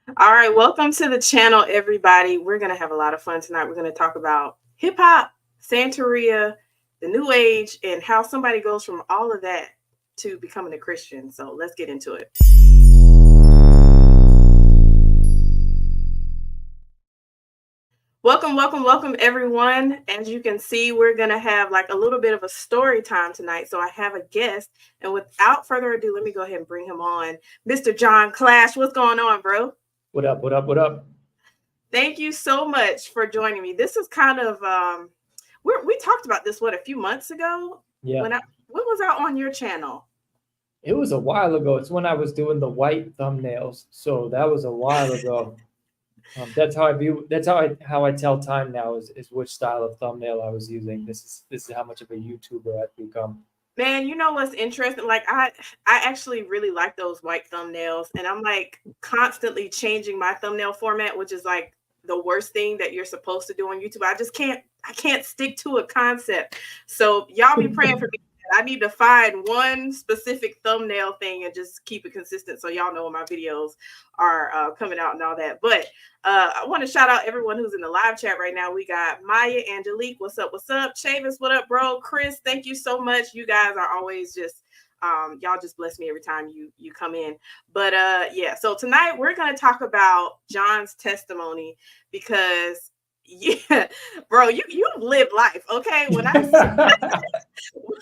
All right, welcome to the channel, everybody. We're going to have a lot of fun tonight. We're going to talk about hip hop, Santeria, the New Age, and how somebody goes from all of that to becoming a Christian. So let's get into it. Welcome, welcome, welcome, everyone. As you can see, we're going to have like a little bit of a story time tonight. So I have a guest, and without further ado, let me go ahead and bring him on. Mr. John Clash, what's going on, bro? What up? What up? What up? Thank you so much for joining me. This is kind of we talked about this a few months ago Yeah, when was I on your channel? it was a while ago. It's when I was doing the white thumbnails, so that was a while ago. That's how I view. That's how I tell time now is which style of thumbnail I was using. This is how much of a YouTuber I've become. Man, you know what's interesting? Like I actually really like those white thumbnails, and I'm like constantly changing my thumbnail format, which is like the worst thing that you're supposed to do on YouTube. I can't stick to a concept. So y'all be praying for me. I need to find one specific thumbnail thing and just keep it consistent so y'all know when my videos are coming out and all that. But I want to shout out everyone who's in the live chat right now. We got Maya, Angelique, what's up? What's up? Chavis, what up, bro? Chris, thank you so much. You guys are always just y'all just bless me every time you come in. But yeah, so tonight we're gonna talk about John's testimony because yeah, bro, you live life, okay? When I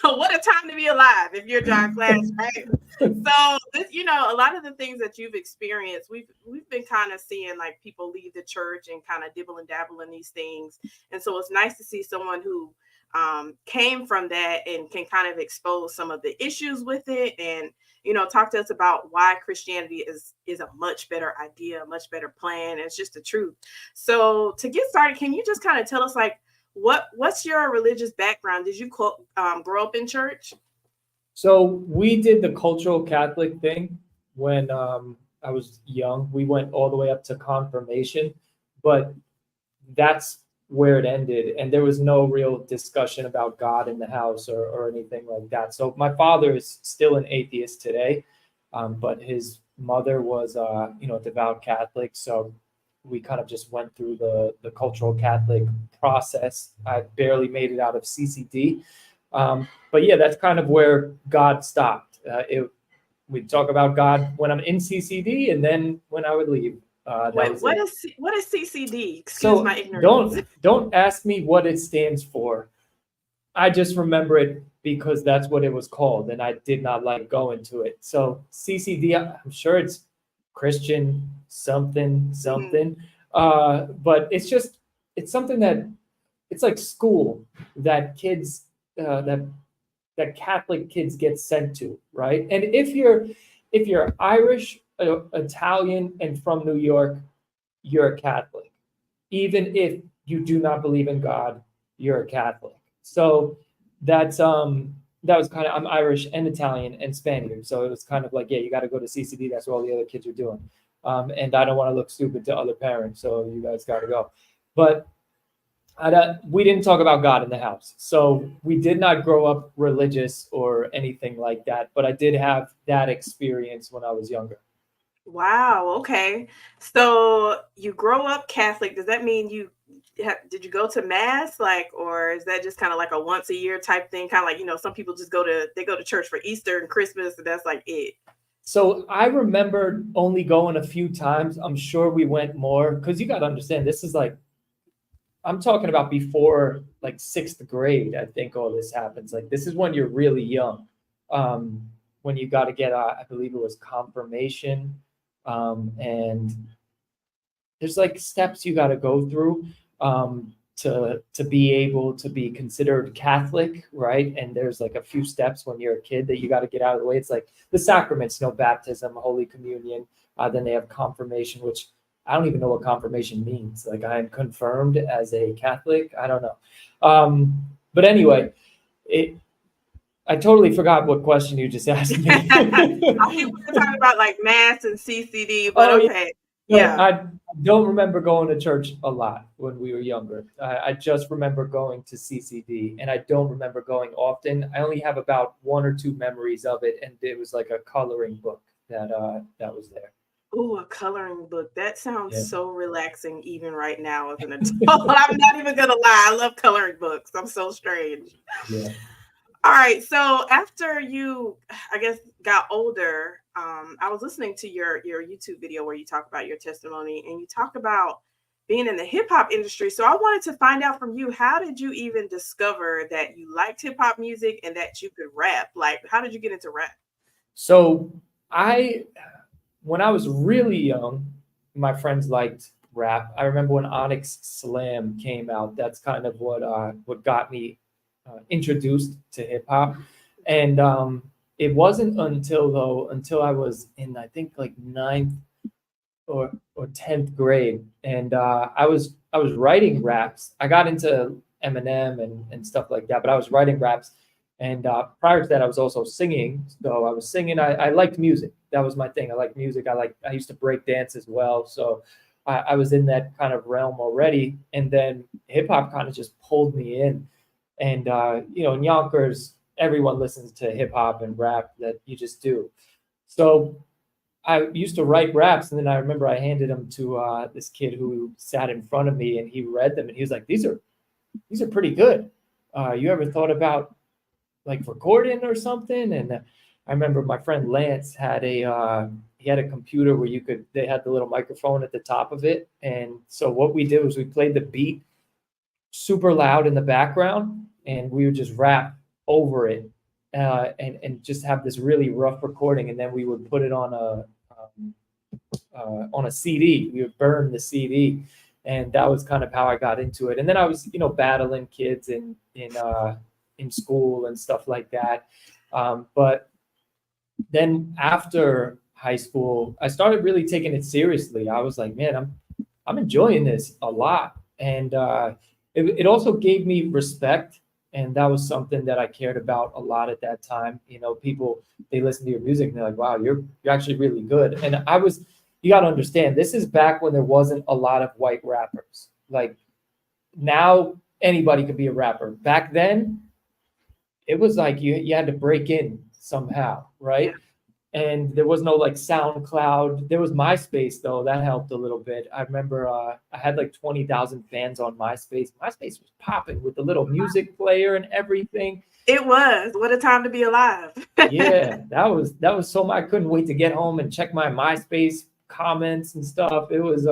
what a time to be alive if you're John Clash, right? So this, a lot of the things that you've experienced, we've been kind of seeing like people leave the church and kind of dibble and dabble in these things, and so it's nice to see someone who came from that and can kind of expose some of the issues with it, and talk to us about why Christianity is a much better idea, a much better plan. It's just the truth. So to get started, can you just kind of tell us like what's your religious background? Did you grow up in church? So we did the cultural Catholic thing when I was young. We went all the way up to confirmation, but that's where it ended. And there was no real discussion about God in the house or anything like that. So my father is still an atheist today, but his mother was, a devout Catholic. So we kind of just went through the cultural Catholic process. I barely made it out of CCD. But yeah, that's kind of where God stopped. We talk about God when I'm in CCD, and then when I would leave. That Wait, was it. what is CCD? Excuse So my ignorance. don't ask me what it stands for. I just remember it because that's what it was called, and I did not like going to it. So CCD, I'm sure it's Christian something Mhm. something, but it's something that it's like school that kids that Catholic kids get sent to, right? And if you're Irish, Italian, and from New York, you're a Catholic. Even if you do not believe in God, you're a Catholic. So that was kind of I'm Irish and Italian and Spaniard, so it was kind of like yeah, you got to go to CCD. That's what all the other kids are doing, and I don't want to look stupid to other parents, so you guys got to go. But we didn't talk about God in the house. So we did not grow up religious or anything like that. But I did have that experience when I was younger. Wow. Okay. So you grow up Catholic. Does that mean did you go to mass, like, or is that just kind of like a once a year type thing? Kind of like some people just go to church for Easter and Christmas, and that's like it. So I remember only going a few times. I'm sure we went more because you got to understand this is like I'm talking about before like sixth grade. I think all this happens. Like this is when you're really young, um, when you got to get I believe it was confirmation, and there's like steps you got to go through to be able to be considered Catholic, right? And there's like a few steps when you're a kid that you got to get out of the way. It's like the sacraments, baptism, Holy Communion. Then they have confirmation, which I don't even know what confirmation means. Like I am confirmed as a Catholic. I don't know. But anyway, it. I totally forgot what question you just asked me. I think we were talking about like mass and CCD, but Oh yeah. okay. No, Yeah. I don't remember going to church a lot when we were younger. I just remember going to CCD, and I don't remember going often. I only have about one or two memories of it, and it was like a coloring book that was there. Oh, a coloring book. That sounds Yeah. so relaxing even right now as an adult. I'm not even gonna lie. I love coloring books. I'm so strange. Yeah. All right. So after you, I guess, got older, I was listening to your YouTube video where you talk about your testimony and you talk about being in the hip hop industry. So I wanted to find out from you, how did you even discover that you liked hip hop music and that you could rap? Like, how did you get into rap? So I, when I was really young, my friends liked rap. I remember when Onyx Slam came out. That's kind of what got me introduced to hip hop, and it wasn't until I was in, I think, like ninth or 10th grade, and I was writing raps. I got into Eminem and stuff like that, but I was writing raps. And prior to that, I was also singing. So I was singing. I liked music. That was my thing. I liked music. I used to break dance as well. So I was in that kind of realm already. And then hip hop kind of just pulled me in. And in Yonkers, everyone listens to hip hop and rap. That you just do. So I used to write raps, and then I remember I handed them to this kid who sat in front of me, and he read them, and he was like, "These are pretty good. You ever thought about like recording or something?" And I remember my friend Lance had he had a computer where they had the little microphone at the top of it, and so what we did was we played the beat super loud in the background, and we would just rap over it, and just have this really rough recording, and then we would put it on a CD. We would burn the CD, and that was kind of how I got into it. And then I was, battling kids in school and stuff like that. But then after high school, I started really taking it seriously. I was like, man, I'm enjoying this a lot, and it also gave me respect. And that was something that I cared about a lot at that time. People, they listen to your music and they're like, wow, you're actually really good. And you got to understand, this is back when there wasn't a lot of white rappers. Like now, anybody could be a rapper. Back then, it was like you had to break in somehow, right? Yeah. And there was no like SoundCloud. There was MySpace though. That helped a little bit. I remember I had like 20,000 fans on MySpace. MySpace was popping with the little music player and everything. It was. What a time to be alive. Yeah, that was so I couldn't wait to get home and check my MySpace comments and stuff. It was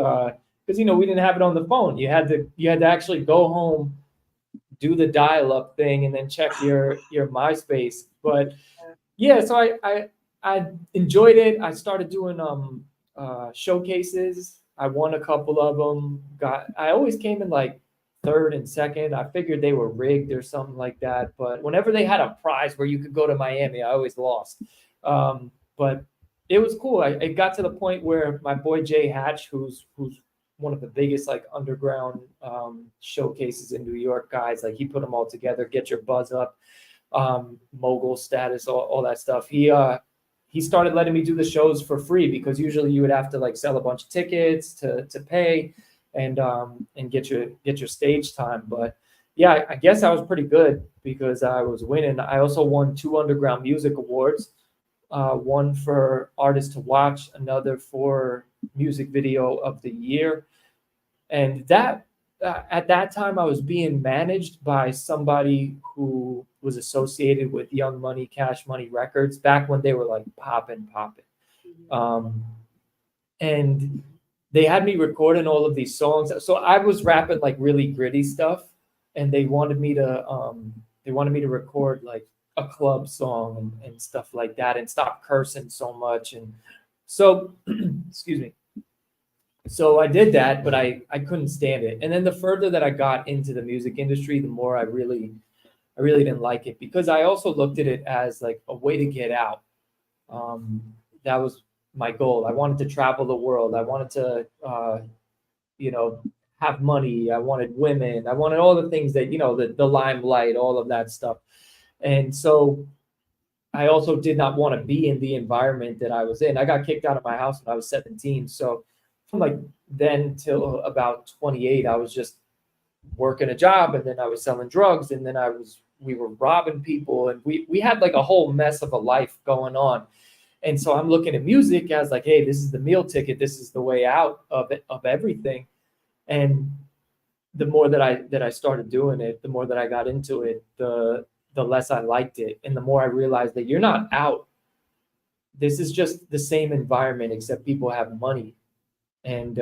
because we didn't have it on the phone. You had to actually go home, do the dial-up thing, and then check your MySpace. But yeah, so I enjoyed it. I started doing showcases. I won a couple of them. I always came in like third and second. I figured they were rigged or something like that. But whenever they had a prize where you could go to Miami, I always lost. But it was cool. It got to the point where my boy Jay Hatch, who's one of the biggest like underground showcases in New York, guys, like he put them all together. Get Your Buzz Up, mogul status, all that stuff. He started letting me do the shows for free, because usually you would have to like sell a bunch of tickets to pay and get your stage time. But yeah, I guess I was pretty good because I was winning. I also won 2 underground music awards, one for artist to watch, another for music video of the year. And that at that time I was being managed by somebody who was associated with Young Money, Cash Money Records back when they were like popping. And they had me recording all of these songs. So I was rapping like really gritty stuff, and they wanted me to record like a club song and stuff like that, and stop cursing so much. And so, excuse me. So I did that, but I couldn't stand it. And then the further that I got into the music industry, the more I really didn't like it, because I also looked at it as like a way to get out. That was my goal. I wanted to travel the world. I wanted to, have money. I wanted women. I wanted all the things that, the limelight, all of that stuff. And so I also did not want to be in the environment that I was in. I got kicked out of my house when I was 17. So from like then till about 28, I was just working a job, and then I was selling drugs, and then we were robbing people, and we had like a whole mess of a life going on. And so I'm looking at music as like, hey, this is the meal ticket. This is the way out of it, of everything. And the more that I started doing it, the more that I got into it, the less I liked it. And the more I realized that you're not out. This is just the same environment, except people have money. And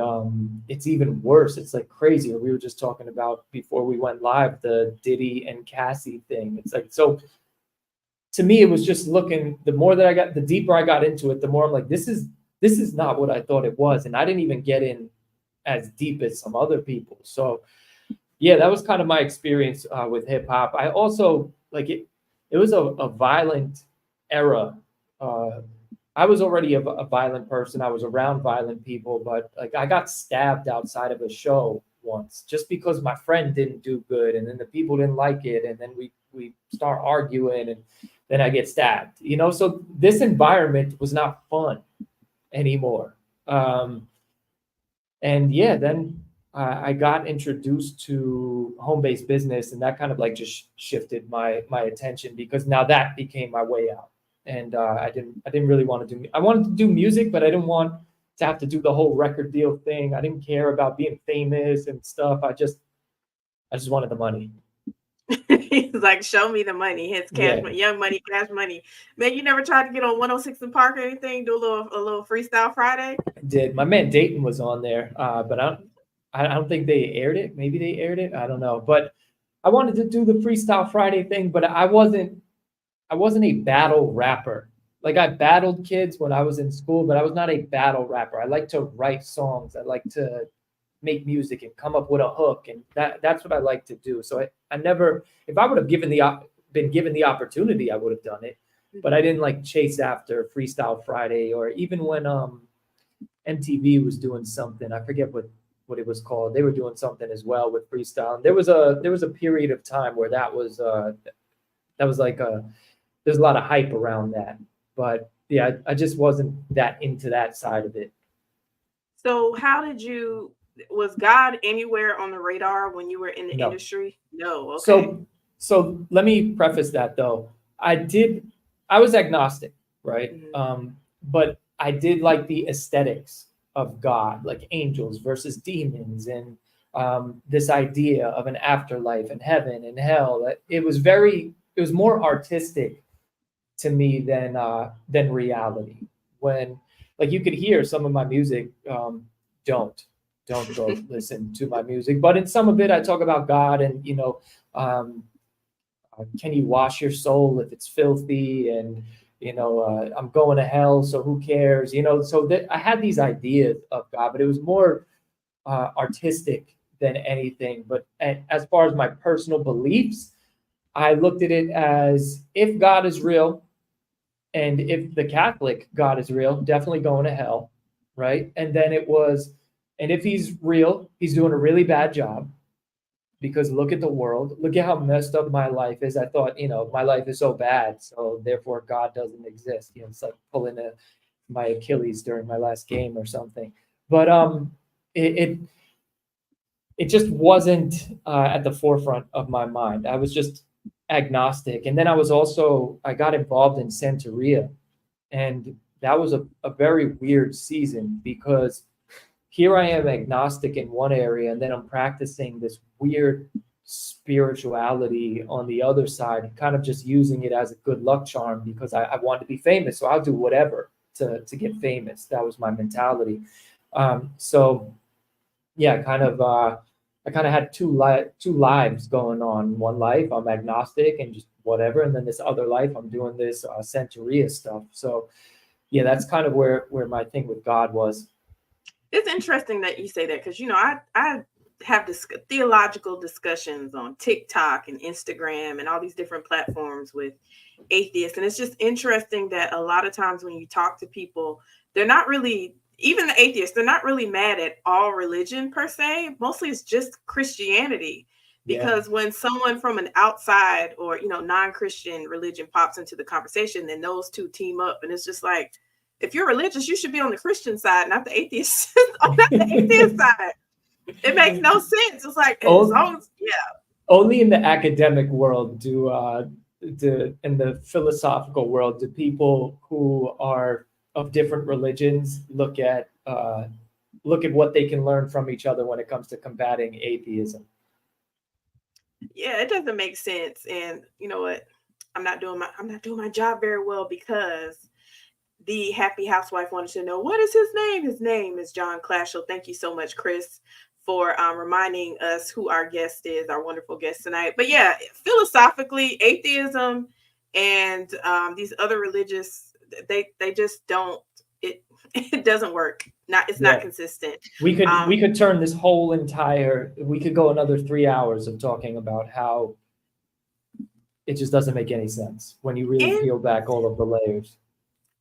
it's even worse. It's like crazy. We were just talking about before we went live, the Diddy and Cassie thing. It's like, so to me, it was just looking, the deeper I got into it, the more I'm like, this is not what I thought it was. And I didn't even get in as deep as some other people. So yeah, that was kind of my experience with hip hop. I also like it was a violent era. I was already a violent person. I was around violent people, but like I got stabbed outside of a show once just because my friend didn't do good, and then the people didn't like it, and then we start arguing, and then I get stabbed. So this environment was not fun anymore. And yeah, then I got introduced to home-based business, and that kind of like just shifted my attention, because now that became my way out. And I didn't really want to do. I wanted to do music, but I didn't want to have to do the whole record deal thing. I didn't care about being famous and stuff. I just wanted the money. He's like, show me the money. His cash, Yeah. Young Money, Cash Money. Man, you never tried to get on 106 and Park or anything? Do a little Freestyle Friday? I did. My man Dayton was on there, but I don't think they aired it. Maybe they aired it. I don't know. But I wanted to do the Freestyle Friday thing, but I wasn't a battle rapper. Like I battled kids when I was in school, but I was not a battle rapper. I like to write songs. I like to make music and come up with a hook, and that's what I like to do. So I never, if I would have been given the opportunity, I would have done it. But I didn't like chase after Freestyle Friday, or even when MTV was doing something. I forget what it was called. They were doing something as well with freestyle. And there was a period of time where that was like there's a lot of hype around that. But yeah, I just wasn't that into that side of it. So was God anywhere on the radar when you were in the industry? No. Okay. So let me preface that though. I was agnostic, right? Mm-hmm. But I did like the aesthetics of God, like angels versus demons, and this idea of an afterlife and heaven and hell. It was more artistic to me than reality. When like you could hear some of my music, don't go listen to my music, but in some of it I talk about God, and can you wash your soul if it's filthy, and I'm going to hell, so who cares, so that I had these ideas of God, but it was more artistic than anything. But as far as my personal beliefs, I looked at it as, if God is real, and if the Catholic God is real, definitely going to hell, right? And then and if he's real, he's doing a really bad job, because look at the world. Look at how messed up my life is. I thought, my life is so bad, so therefore God doesn't exist. It's like pulling my Achilles during my last game or something. But it just wasn't at the forefront of my mind. I was just agnostic. And then I got involved in Santeria, and that was a very weird season, because here I am agnostic in one area, and then I'm practicing this weird spirituality on the other side, kind of just using it as a good luck charm, because I want to be famous, so I'll do whatever to get famous. That was my mentality. So yeah, I kind of had two lives going on. One life, I'm agnostic and just whatever. And then this other life, I'm doing this Santeria stuff. So yeah, that's kind of where my thing with God was. It's interesting that you say that, because, I have theological discussions on TikTok and Instagram and all these different platforms with atheists. And it's just interesting that a lot of times when you talk to people, they're not really, even the atheists, they're not really mad at all religion per se. Mostly it's just Christianity. Because when someone from an outside or, non-Christian religion pops into the conversation, then those two team up. And it's just like, if you're religious, you should be on the Christian side, not the atheist, not the atheist side. It makes no sense. It's like, only in the academic world do in the philosophical world, do people who are of different religions look at what they can learn from each other when it comes to combating atheism? Yeah, it doesn't make sense. And you know what? I'm not doing my job very well because the happy housewife wanted to know, what is his name? His name is John Clashel. Thank you so much, Chris, for reminding us who our guest is, our wonderful guest tonight. But yeah, philosophically, atheism and these other religious, they just don't, it it doesn't work. It's not consistent. We could turn this whole we could go another 3 hours of talking about how it just doesn't make any sense when you really peel back all of the layers.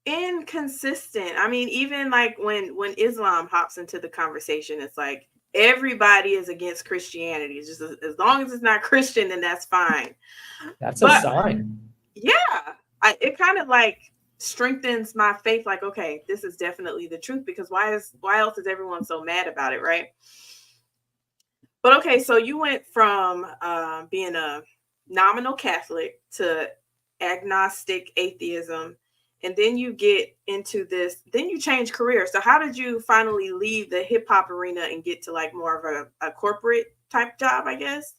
Inconsistent. I mean, even like when Islam hops into the conversation, it's like everybody is against Christianity. It's just as long as it's not Christian, then that's fine. That's a sign. Yeah, it kind of like strengthens my faith. Like, okay, this is definitely the truth, because why else is everyone so mad about it, right? But okay, so you went from being a nominal Catholic to agnostic atheism. And then you get into this, then you change careers. So how did you finally leave the hip hop arena and get to like more of a corporate type job, I guess?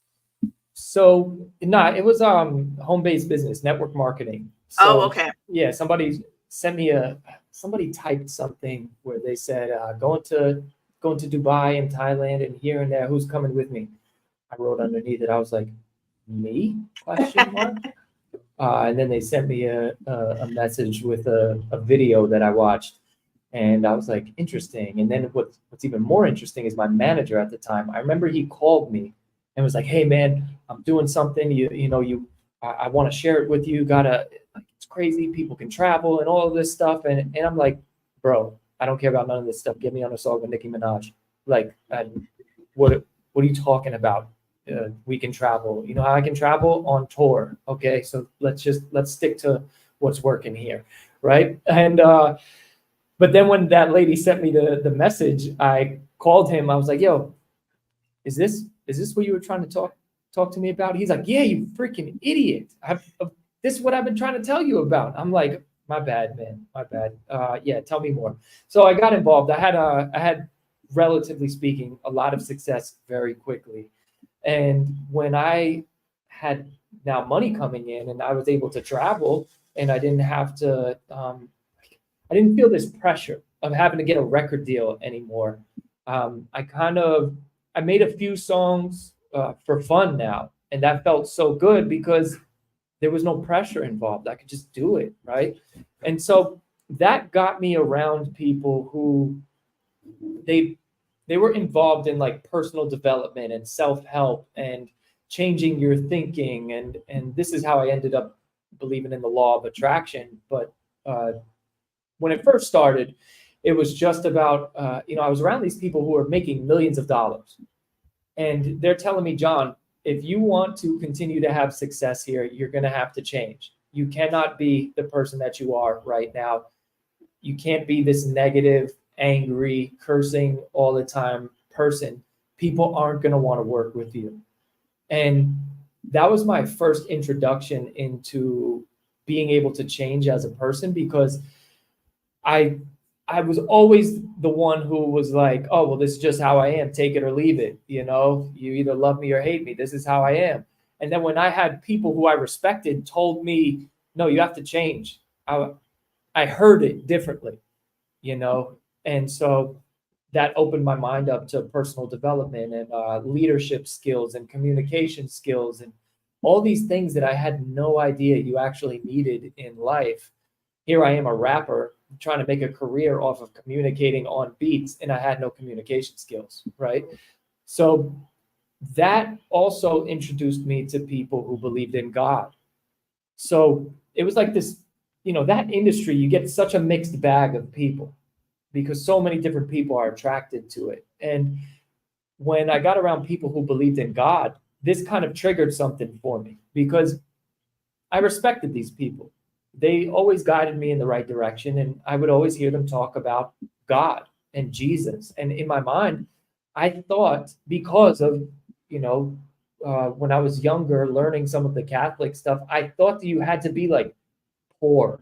So it was home-based business, network marketing. So, okay. Yeah, somebody sent me somebody typed something where they said going to Dubai and Thailand and here and there, who's coming with me? I wrote underneath it, I was like, me? Question mark. And then they sent me a message with a video that I watched, and I was like, interesting. And then what's even more interesting is my manager at the time. I remember he called me and was like, hey man, I'm doing something. I want to share it with you. It's crazy. People can travel and all of this stuff. And I'm like, bro, I don't care about none of this stuff. Get me on a song with Nicki Minaj. Like, what are you talking about? We can travel. You know how I can travel? On tour. Okay, so let's stick to what's working here, right? And but then when that lady sent me the message, I called him. I was like, yo, is this what you were trying to talk to me about? He's like, yeah, you freaking idiot. This is what I've been trying to tell you about. I'm like, my bad, man, my bad. Yeah, tell me more. So I got involved. I had, relatively speaking, a lot of success very quickly. And when I had now money coming in and I was able to travel and I didn't have to, I didn't feel this pressure of having to get a record deal anymore. I made a few songs for fun now, and that felt so good because there was no pressure involved. I could just do it, right? And so that got me around people who they were involved in like personal development and self-help and changing your thinking. And this is how I ended up believing in the law of attraction. But when it first started, it was just about, I was around these people who were making millions of dollars. And they're telling me, John, if you want to continue to have success here, you're going to have to change. You cannot be the person that you are right now. You can't be this negative, angry, cursing all the time person. People aren't going to want to work with you. And that was my first introduction into being able to change as a person, because I was always the one who was like, oh, well, this is just how I am. Take it or leave it. You either love me or hate me. This is how I am. And then when I had people who I respected told me, no, you have to change, I heard it differently, And so that opened my mind up to personal development and leadership skills and communication skills and all these things that I had no idea you actually needed in life. Here I am, a rapper, trying to make a career off of communicating on beats, and I had no communication skills, right? So that also introduced me to people who believed in God. So it was like this, that industry, you get such a mixed bag of people because so many different people are attracted to it. And when I got around people who believed in God, this kind of triggered something for me because I respected these people. They always guided me in the right direction, and I would always hear them talk about God and Jesus. And in my mind, I thought because of, when I was younger, learning some of the Catholic stuff, I thought that you had to be like poor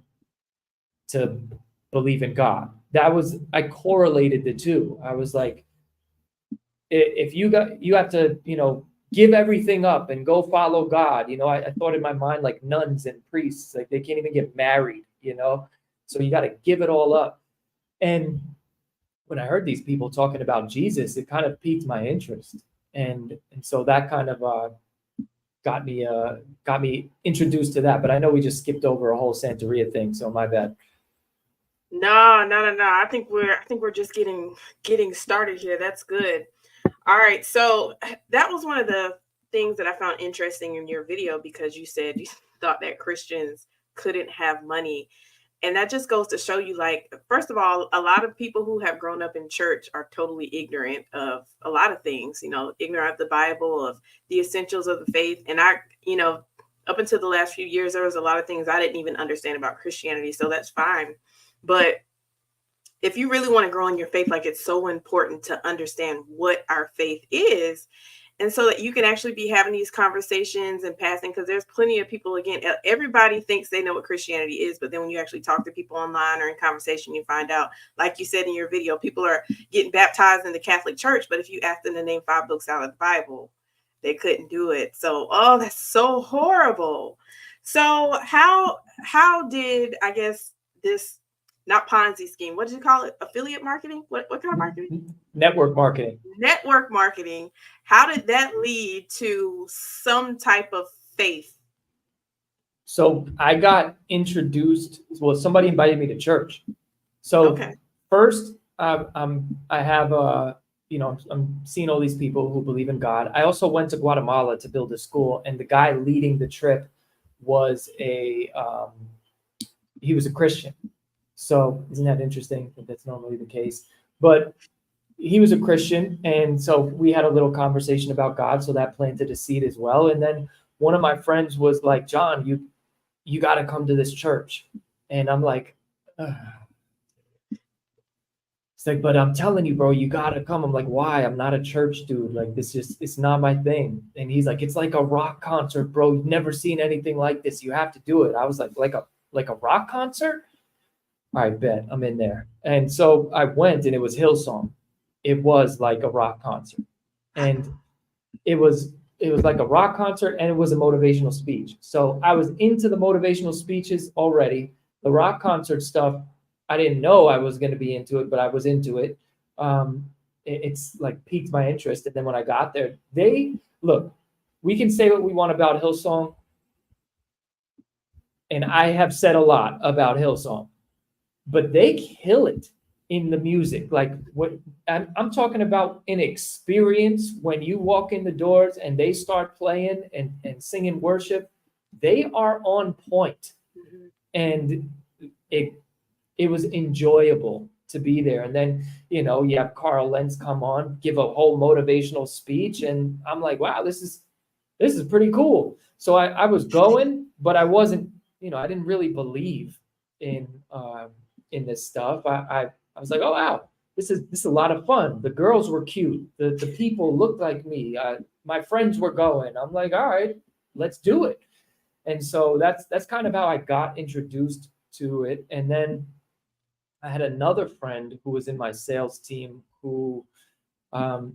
to believe in God. I correlated the two. I was like, if you have to, give everything up and go follow God. I thought in my mind like nuns and priests, like they can't even get married, so you got to give it all up. And when I heard these people talking about Jesus, it kind of piqued my interest. And so that kind of got me introduced to that. But I know we just skipped over a whole Santeria thing, so my bad. No. I think we're just getting started here. That's good. All right. So that was one of the things that I found interesting in your video, because you said you thought that Christians couldn't have money. And that just goes to show you, like, first of all, a lot of people who have grown up in church are totally ignorant of a lot of things, ignorant of the Bible, of the essentials of the faith. And up until the last few years, there was a lot of things I didn't even understand about Christianity. So that's fine. But if you really want to grow in your faith, like, it's so important to understand what our faith is. And so that you can actually be having these conversations and passing, because there's plenty of people, again, everybody thinks they know what Christianity is, but then when you actually talk to people online or in conversation, you find out, like you said in your video, people are getting baptized in the Catholic Church, but if you ask them to name 5 books out of the Bible, they couldn't do it. So, that's so horrible. So how did, I guess, this, not Ponzi scheme, what did you call it? Affiliate marketing? What kind of marketing? Network marketing. Network marketing. How did that lead to some type of faith? So I got introduced. Well, somebody invited me to church. So first, I'm seeing all these people who believe in God. I also went to Guatemala to build a school, and the guy leading the trip was he was a Christian. So isn't that interesting? That's normally the case. But he was a Christian, and so we had a little conversation about God, so that planted a seed as well. And then one of my friends was like, John, you got to come to this church. And I'm like, ugh. It's like, but I'm telling you, bro, you got to come. I'm like, why? I'm not a church dude. Like, it's not my thing. And he's like, it's like a rock concert, bro. You've never seen anything like this. You have to do it. I was like a rock concert? All right, bet, I'm in there. And so I went, and it was Hillsong. It was like a rock concert. And it was like a rock concert, and it was a motivational speech. So I was into the motivational speeches already. The rock concert stuff, I didn't know I was going to be into it, but I was into it. It's like piqued my interest. And then when I got there, look, we can say what we want about Hillsong. And I have said a lot about Hillsong. But they kill it in the music. Like, what I'm talking about, an experience when you walk in the doors and they start playing and singing worship, they are on point. Mm-hmm. And it was enjoyable to be there. And then, you have Carl Lentz come on, give a whole motivational speech. And I'm like, wow, this is pretty cool. So I was going, but I wasn't, I didn't really believe in this stuff. I was like, oh wow, this is a lot of fun. The girls were cute. The people looked like me. My friends were going. I'm like, all right, let's do it. And so that's kind of how I got introduced to it. And then I had another friend who was in my sales team who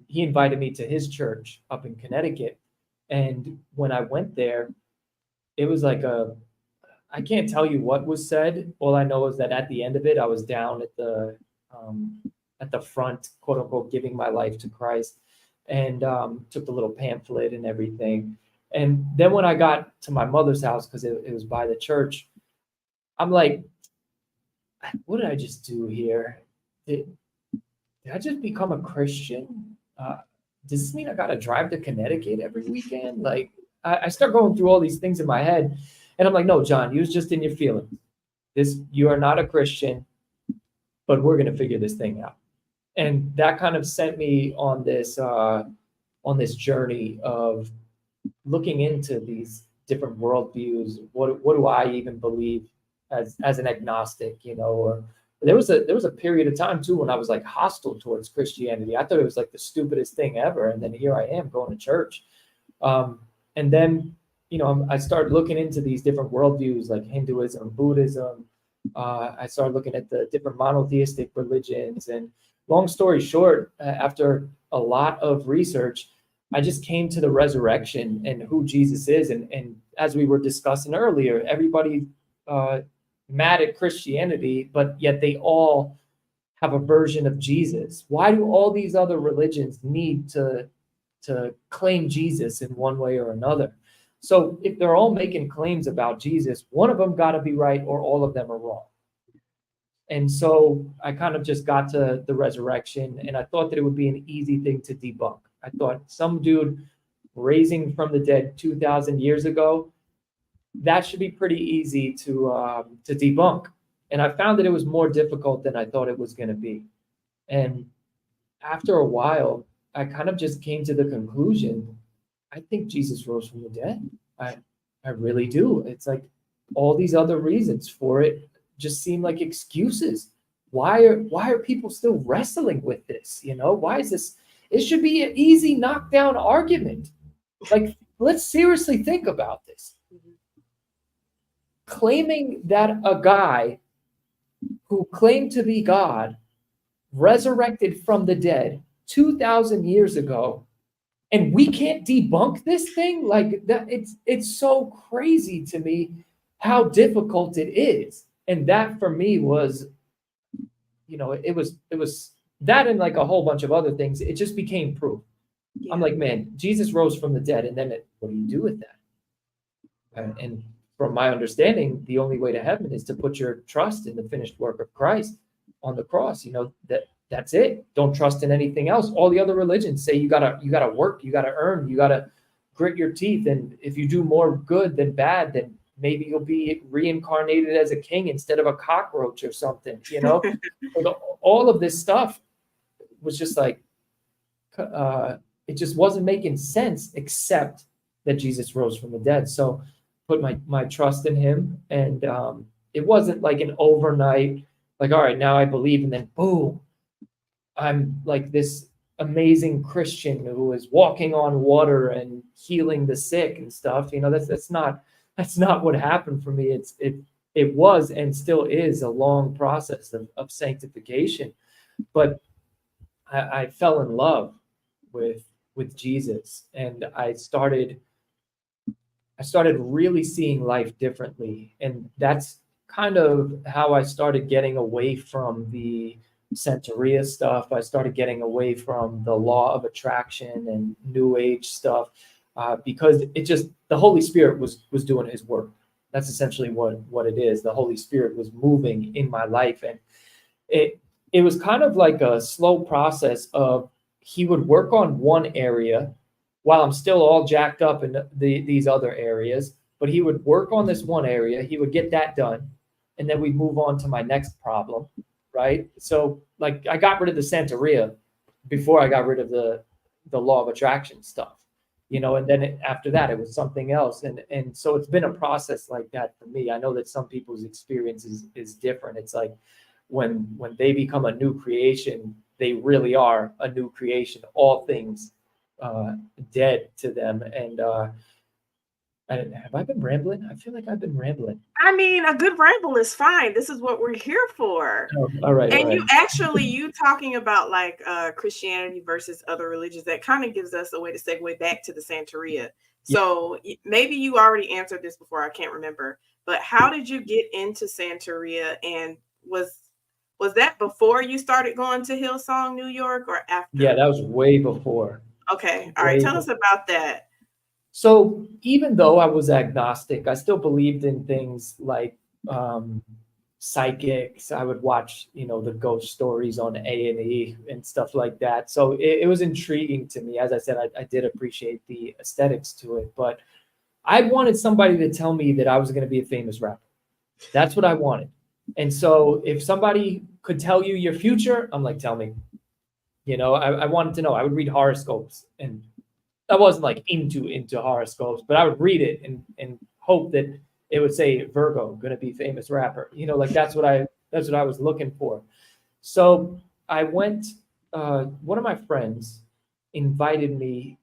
he invited me to his church up in Connecticut. And when I went there, it was like I can't tell you what was said. All I know is that at the end of it, I was down at the front, quote unquote, giving my life to Christ, and took the little pamphlet and everything. And then when I got to my mother's house, because it was by the church, I'm like, what did I just do here? Did I just become a Christian? Does this mean I got to drive to Connecticut every weekend? Like, I start going through all these things in my head. And I'm like, no, John, you was just in your feelings. You are not a Christian, but we're going to figure this thing out. And that kind of sent me on this journey of looking into these different worldviews. What do I even believe as an agnostic, or there was a period of time too when I was like hostile towards Christianity. I thought it was like the stupidest thing ever. And then here I am going to church. And then, I started looking into these different worldviews like Hinduism, Buddhism. I started looking at the different monotheistic religions. And long story short, after a lot of research, I just came to the resurrection and who Jesus is. And as we were discussing earlier, everybody mad at Christianity, but yet they all have a version of Jesus. Why do all these other religions need to claim Jesus in one way or another? So if they're all making claims about Jesus, one of them got to be right or all of them are wrong. And so I kind of just got to the resurrection, and I thought that it would be an easy thing to debunk. I thought some dude raising from the dead 2,000 years ago, that should be pretty easy to debunk. And I found that it was more difficult than I thought it was going to be. And after a while, I kind of just came to the conclusion, I think Jesus rose from the dead. I really do. It's like all these other reasons for it just seem like excuses. Why are people still wrestling with this? Why is this? It should be an easy knockdown argument. Like, let's seriously think about this. Claiming that a guy who claimed to be God resurrected from the dead 2,000 years ago, and we can't debunk this thing like that. It's so crazy to me how difficult it is. And that for me was, it was that and like a whole bunch of other things. It just became proof. Yeah. I'm like, man, Jesus rose from the dead. And then what do you do with that? And from my understanding, the only way to heaven is to put your trust in the finished work of Christ on the cross. That's it. Don't trust in anything else. All the other religions say you gotta work, you gotta earn, you gotta grit your teeth. And if you do more good than bad, then maybe you'll be reincarnated as a king instead of a cockroach or something, all of this stuff was just like, it just wasn't making sense, except that Jesus rose from the dead. So put my trust in him. And it wasn't like an overnight, like, all right, now I believe, and then boom, I'm like this amazing Christian who is walking on water and healing the sick and stuff. That's not what happened for me. It was and still is a long process of sanctification. But I fell in love with Jesus, and I started really seeing life differently. And that's kind of how I started getting away from the Santeria stuff. I started getting away from the law of attraction and New Age stuff, because the Holy Spirit was doing his work. That's essentially what it is. The Holy Spirit was moving in my life. And it was kind of like a slow process of, he would work on one area while I'm still all jacked up in these other areas, but he would work on this one area, he would get that done, and then we'd move on to my next problem, right? So like I got rid of the Santeria before I got rid of the law of attraction stuff, and then after that it was something else. And so it's been a process like that for me. I know that some people's experience is different. It's like when they become a new creation, they really are a new creation. All things dead to them. And have I been rambling? I feel like I've been rambling. I mean, a good ramble is fine. This is what we're here for. Oh, all right. And you talking about like Christianity versus other religions, that kind of gives us a way to segue back to the Santeria. So maybe you already answered this before, I can't remember, but how did you get into Santeria? And was that before you started going to Hillsong New York or after? Yeah, that was way before. Okay. All right. Tell us about that. So even though I was agnostic, I still believed in things like psychics. I would watch, the ghost stories on A&E and stuff like that. So it was intriguing to me. As I said, I did appreciate the aesthetics to it, but I wanted somebody to tell me that I was going to be a famous rapper. That's what I wanted. And so if somebody could tell you your future, I'm like, tell me. I wanted to know. I would read horoscopes, and I wasn't like into horoscopes, but I would read it and hope that it would say Virgo, going to be famous rapper. Like that's what I was looking for. So I went. One of my friends invited me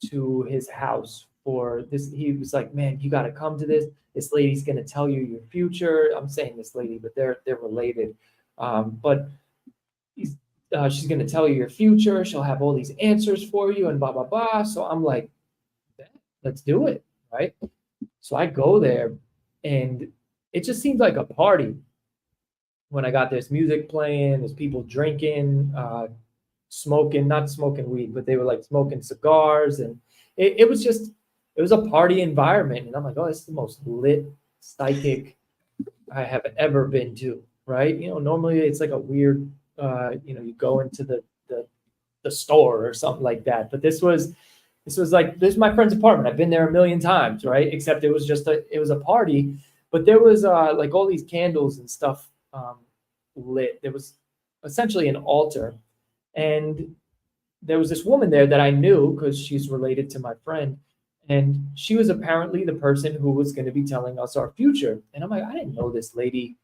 to his house for this. He was like, man, you got to come to this. This lady's going to tell you your future. I'm saying this lady, but they're related. But she's going to tell you your future. She'll have all these answers for you and blah, blah, blah. So I'm like, let's do it. Right. So I go there and it just seems like a party when I got this music playing, there's people drinking, smoking, not smoking weed, but they were like smoking cigars. And it was a party environment. And I'm like, oh, this is the most lit psychic I have ever been to. Right. You know, normally it's like a weird, you go into the store or something like that. But this was like, this is my friend's apartment. I've been there a million times. Right. Except it was a party, but there was like all these candles and stuff lit. There was essentially an altar, and there was this woman there that I knew because she's related to my friend, and she was apparently the person who was going to be telling us our future. And I'm like, I didn't know this lady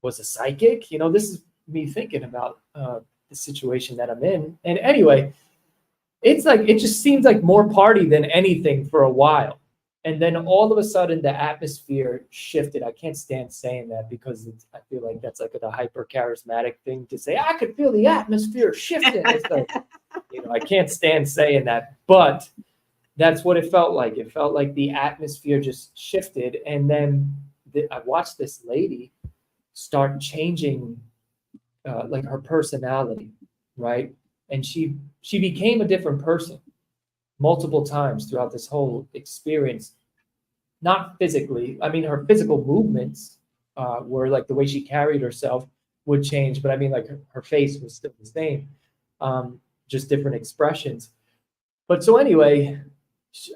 was a psychic. You know, this is me thinking about the situation that I'm in. And anyway, it's like, it just seems like more party than anything for a while. And then all of a sudden the atmosphere shifted. I can't stand saying that because I feel like that's like the hyper charismatic thing to say. I could feel the atmosphere shifting. It's like, I can't stand saying that, but that's what it felt like. It felt like the atmosphere just shifted. And then I watched this lady start changing like her personality, right? And she became a different person multiple times throughout this whole experience. Not physically. I mean, her physical movements were like the way she carried herself would change, but I mean, like her face was still the same, just different expressions. But so anyway,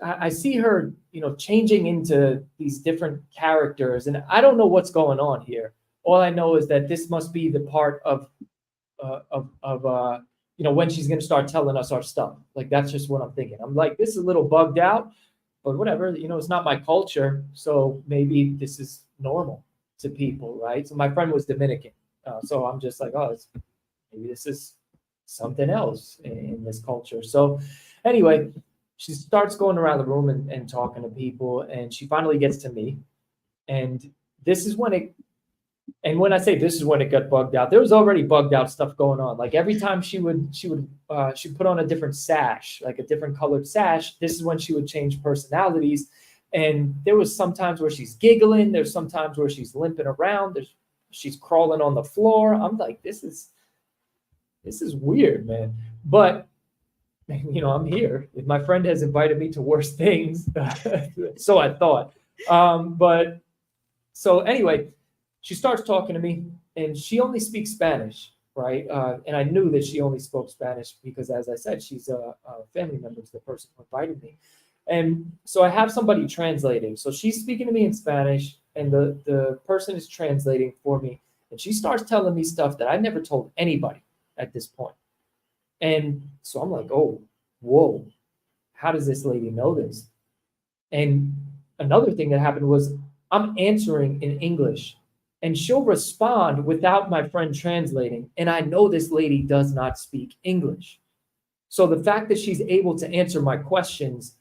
I see her, changing into these different characters, and I don't know what's going on here. All I know is that this must be the part of when she's going to start telling us our stuff. Like, that's just what I'm thinking. I'm like, this is a little bugged out, but whatever, it's not my culture. So maybe this is normal to people, right? So my friend was Dominican. So I'm just like, oh, maybe this is something else in this culture. So anyway, she starts going around the room and talking to people, and she finally gets to me. And this is when when I say this is when it got bugged out, there was already bugged out stuff going on. Like every time she would put on a different sash, like a different colored sash. This is when she would change personalities. And there was some times where she's giggling. There's some times where she's limping around. She's crawling on the floor. I'm like, this is weird, man. But I'm here. My friend has invited me to worse things. So I thought. But so anyway, she starts talking to me, and she only speaks Spanish, right? And I knew that she only spoke Spanish because, as I said, she's a family member to the person who invited me. And so I have somebody translating. So she's speaking to me in Spanish, and the person is translating for me. And she starts telling me stuff that I never told anybody at this point. And so I'm like, oh, whoa, how does this lady know this? And another thing that happened was I'm answering in English, and she'll respond without my friend translating. And I know this lady does not speak English. So the fact that she's able to answer my questions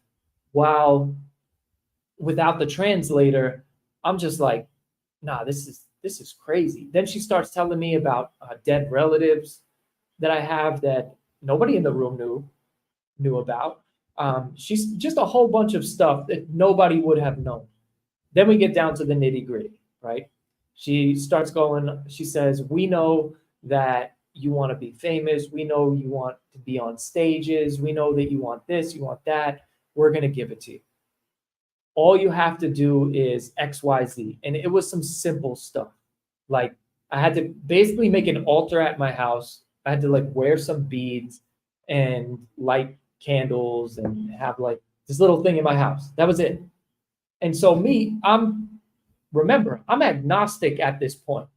while without the translator, I'm just like, nah, this is crazy. Then she starts telling me about dead relatives that I have that nobody in the room knew about. She's just a whole bunch of stuff that nobody would have known. Then we get down to the nitty-gritty, right? She starts going, she says, we know that you want to be famous. We know you want to be on stages. We know that you want this, you want that. We're going to give it to you. All you have to do is X, Y, Z. And it was some simple stuff. Like I had to basically make an altar at my house. I had to like wear some beads and light candles and have like this little thing in my house. That was it. And so remember, I'm agnostic at this point.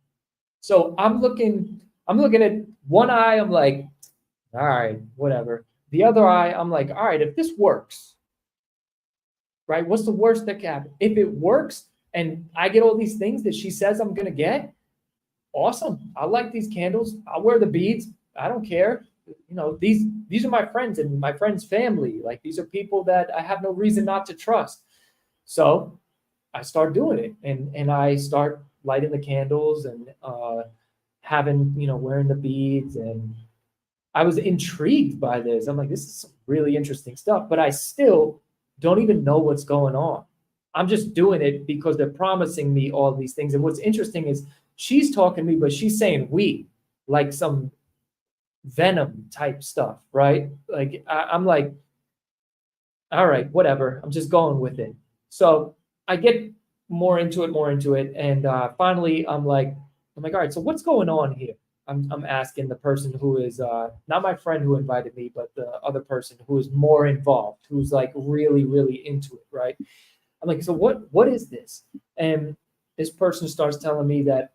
So I'm looking at one eye, I'm like, all right, whatever. The other eye, I'm like, all right, if this works, right? What's the worst that can happen? If it works and I get all these things that she says I'm going to get, awesome. I like these candles. I'll wear the beads. I don't care. these are my friends and my friends' family. Like, these are people that I have no reason not to trust. So I start doing it, and I start lighting the candles and having, wearing the beads. And I was intrigued by this. I'm like, this is some really interesting stuff, but I still don't even know what's going on. I'm just doing it because they're promising me all these things. And what's interesting is she's talking to me, but she's saying we, like some venom type stuff, right? Like I'm like, all right, whatever. I'm just going with it. So I get more into it, and finally I'm like, all right, so what's going on here? I'm asking the person who is not my friend who invited me, but the other person who is more involved, who's like really, really into it, right? I'm like, so what is this? And this person starts telling me that,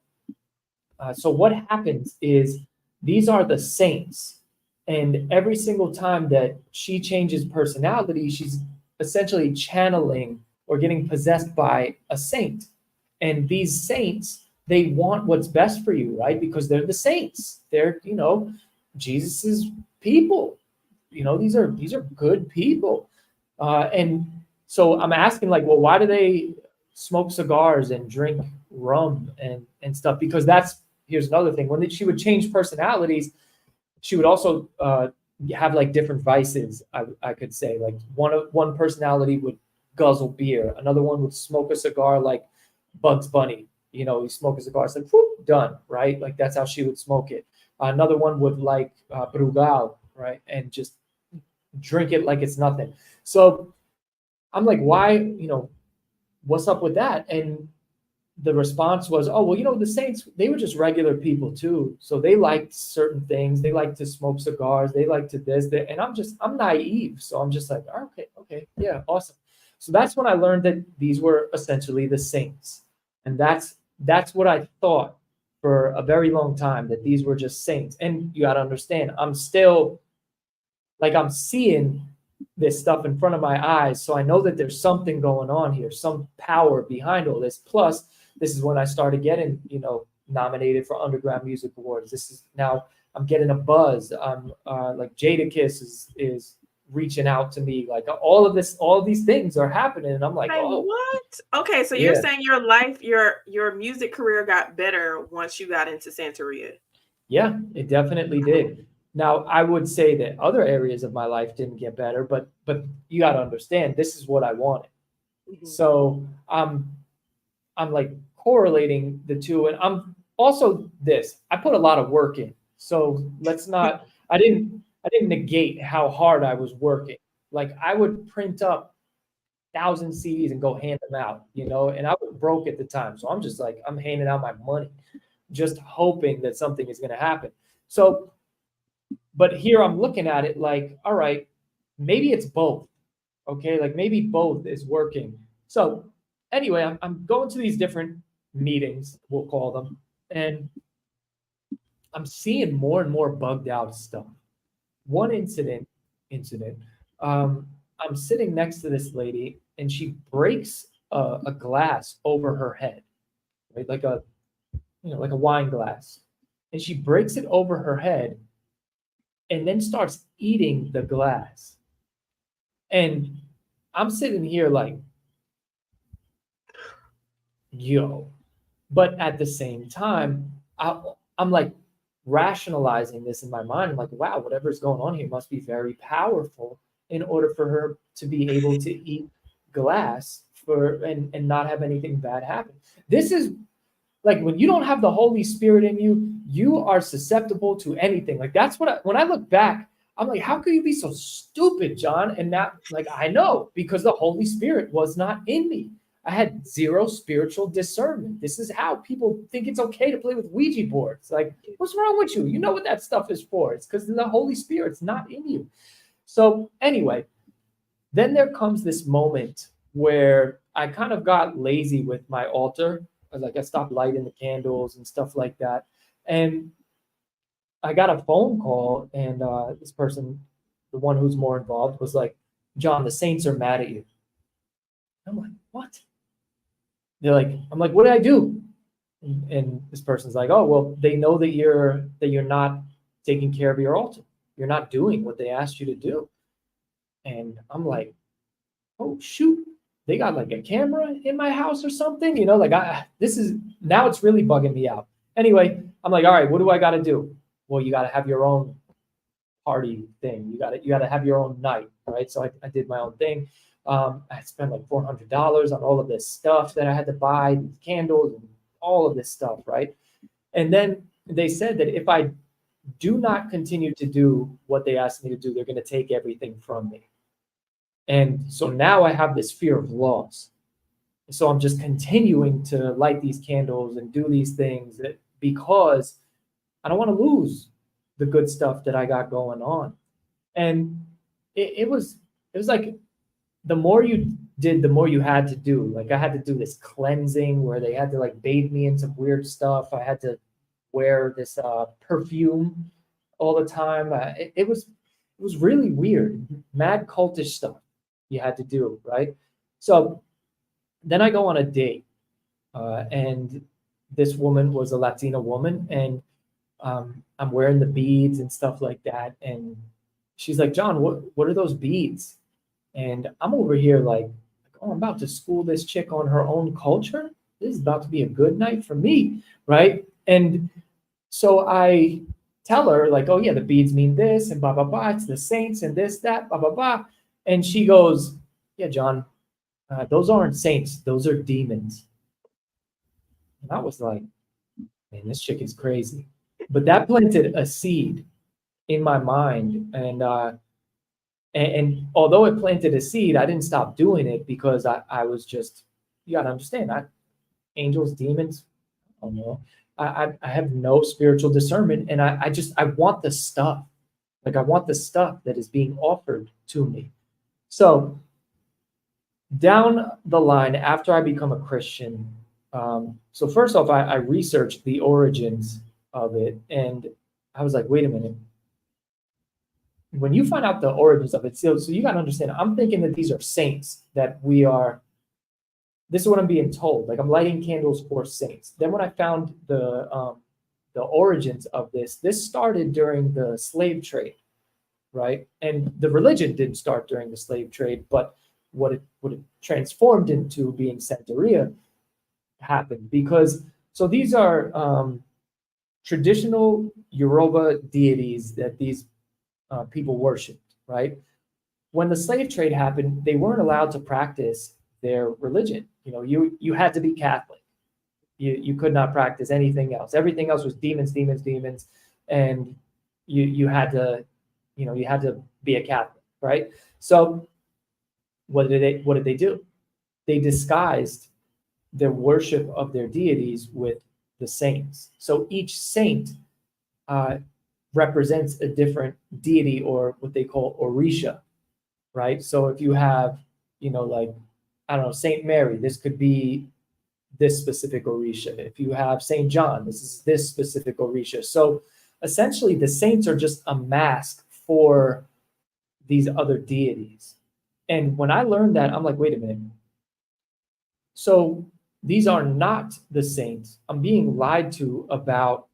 so what happens is these are the saints. And every single time that she changes personality, she's essentially channeling or getting possessed by a saint. And these saints, they want what's best for you, right? Because they're the saints. They're, Jesus's people. These are good people. And so I'm asking, like, well, why do they smoke cigars and drink rum and stuff? Because here's another thing. When she would change personalities, she would also have like different vices. I could say, like, one personality would guzzle beer, another one would smoke a cigar like Bugs Bunny. You smoke a cigar, it's like, whoop, done, right? Like, that's how she would smoke it. Another one would like Brugal, right? And just drink it like it's nothing. So I'm like, why, what's up with that? And the response was, oh, well, the saints, they were just regular people too. So they liked certain things. They like to smoke cigars. They like to this, that. And I'm naive. So I'm just like, oh, okay, yeah, awesome. So that's when I learned that these were essentially the saints. And that's what I thought for a very long time, that these were just saints. And you got to understand, I'm still, like, I'm seeing this stuff in front of my eyes. So I know that there's something going on here, some power behind all this. Plus, this is when I started getting, nominated for Underground Music Awards. This is now I'm getting a buzz. Like Jadakiss is reaching out to me. Like, all of these things are happening. And I'm like, oh, what? Okay, so you're saying your music career got better once you got into Santeria. Yeah, it definitely did. Now, I would say that other areas of my life didn't get better, but you got to understand, this is what I wanted. Mm-hmm. So I'm like correlating the two, and I'm also I put a lot of work in. So let's not. I didn't negate how hard I was working. Like, I would print up 1,000 CDs and go hand them out, and I was broke at the time. So I'm just like, I'm handing out my money, just hoping that something is going to happen. So, but here I'm looking at it like, all right, maybe it's both. Okay, like maybe both is working. So anyway, I'm going to these different meetings, we'll call them, and I'm seeing more and more bugged out stuff. One incident, I'm sitting next to this lady, and she breaks a glass over her head, right? Like a wine glass, and she breaks it over her head, and then starts eating the glass. And I'm sitting here like, yo. But at the same time, I'm like rationalizing this in my mind. I'm like, wow, whatever's going on here must be very powerful in order for her to be able to eat glass and not have anything bad happen. This is like, when you don't have the Holy Spirit in you, you are susceptible to anything. Like, that's when I look back, I'm like, how could you be so stupid, John? And that, like, I know, because the Holy Spirit was not in me. I had zero spiritual discernment. This is how people think it's okay to play with Ouija boards. Like, what's wrong with you? You know what that stuff is for. It's because the Holy Spirit's not in you. So anyway, then there comes this moment where I kind of got lazy with my altar. I stopped lighting the candles and stuff like that. And I got a phone call, and this person, the one who's more involved, was like, John, the saints are mad at you. I'm like, what? I'm like, what did I do? And this person's like, oh, well, they know that you're not taking care of your altar. you're not doing what they asked you to do. And I'm like, oh shoot, they got like a camera in my house or something, you know, like this is, now it's really bugging me out. Anyway, I'm like, all right, what do I got to do? Well, you got to have your own party thing. You got to have your own night, right? So I did my own thing. I spent like $400 on all of this stuff that I had to buy, candles and all of this stuff, right? And then they said that if I do not continue to do what they asked me to do, they're going to take everything from me. And so now I have this fear of loss. So I'm just continuing to light these candles and do these things because I don't want to lose the good stuff that I got going on. And it was like the more you did, the more you had to do. Like I had to do this cleansing where they had to like bathe me in some weird stuff. I had to wear this perfume all the time. It was really weird, mad cultish stuff you had to do, right? So then I go on a date, and this woman was a Latina woman, and I'm wearing the beads and stuff like that, and she's like, John, what are those beads? And I'm over here like, oh, I'm about to school this chick on her own culture. This is about to be a good night for me, right? And so I tell her like, oh yeah, the beads mean this and blah blah blah. It's the saints and this that blah blah blah. And she goes, yeah, John, those aren't saints. Those are demons. And I was like, man, this chick is crazy. But that planted a seed in my mind, and although it planted a seed, I didn't stop doing it because I was just, you gotta understand, angels, demons, I don't know. I have no spiritual discernment, and I want the stuff. Like I want the stuff that is being offered to me. So down the line, after I become a Christian, so first off, I researched the origins of it, and I was like, wait a minute. When you find out the origins of it, so you got to understand, I'm thinking that these are saints that we are. This is what I'm being told. Like I'm lighting candles for saints. Then when I found the origins of this started during the slave trade, right? And the religion didn't start during the slave trade, but what it transformed into being Santeria happened because so these are traditional Yoruba deities that these people worshipped, right? When the slave trade happened, they weren't allowed to practice their religion. You know, you had to be Catholic. You could not practice anything else. Everything else was demons, and you had to, you had to be a Catholic, right? So what did they do? They disguised their worship of their deities with the saints. So each saint represents a different deity or what they call Orisha, right? So if you have, like, I don't know, Saint Mary, this could be this specific Orisha. If you have Saint John, this is this specific Orisha. So essentially the saints are just a mask for these other deities. And when I learned that, I'm like, wait a minute. So these are not the saints. I'm being lied to about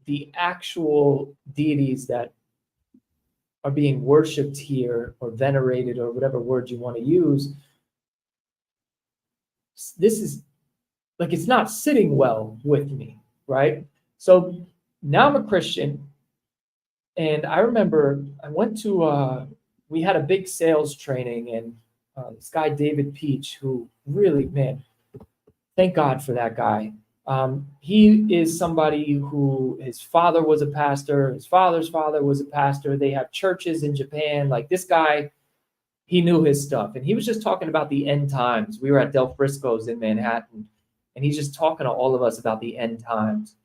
the actual deities that are being worshipped here or venerated or whatever word you want to use. This is like, it's not sitting well with me, right? So now I'm a Christian, and I remember I went to, we had a big sales training, and this guy, David Peach, who really, man, thank God for that guy. He is somebody who, his father was a pastor, his father's father was a pastor. They have churches in Japan. Like this guy, he knew his stuff. And he was just talking about the end times. We were at Del Frisco's in Manhattan, and he's just talking to all of us about the end times.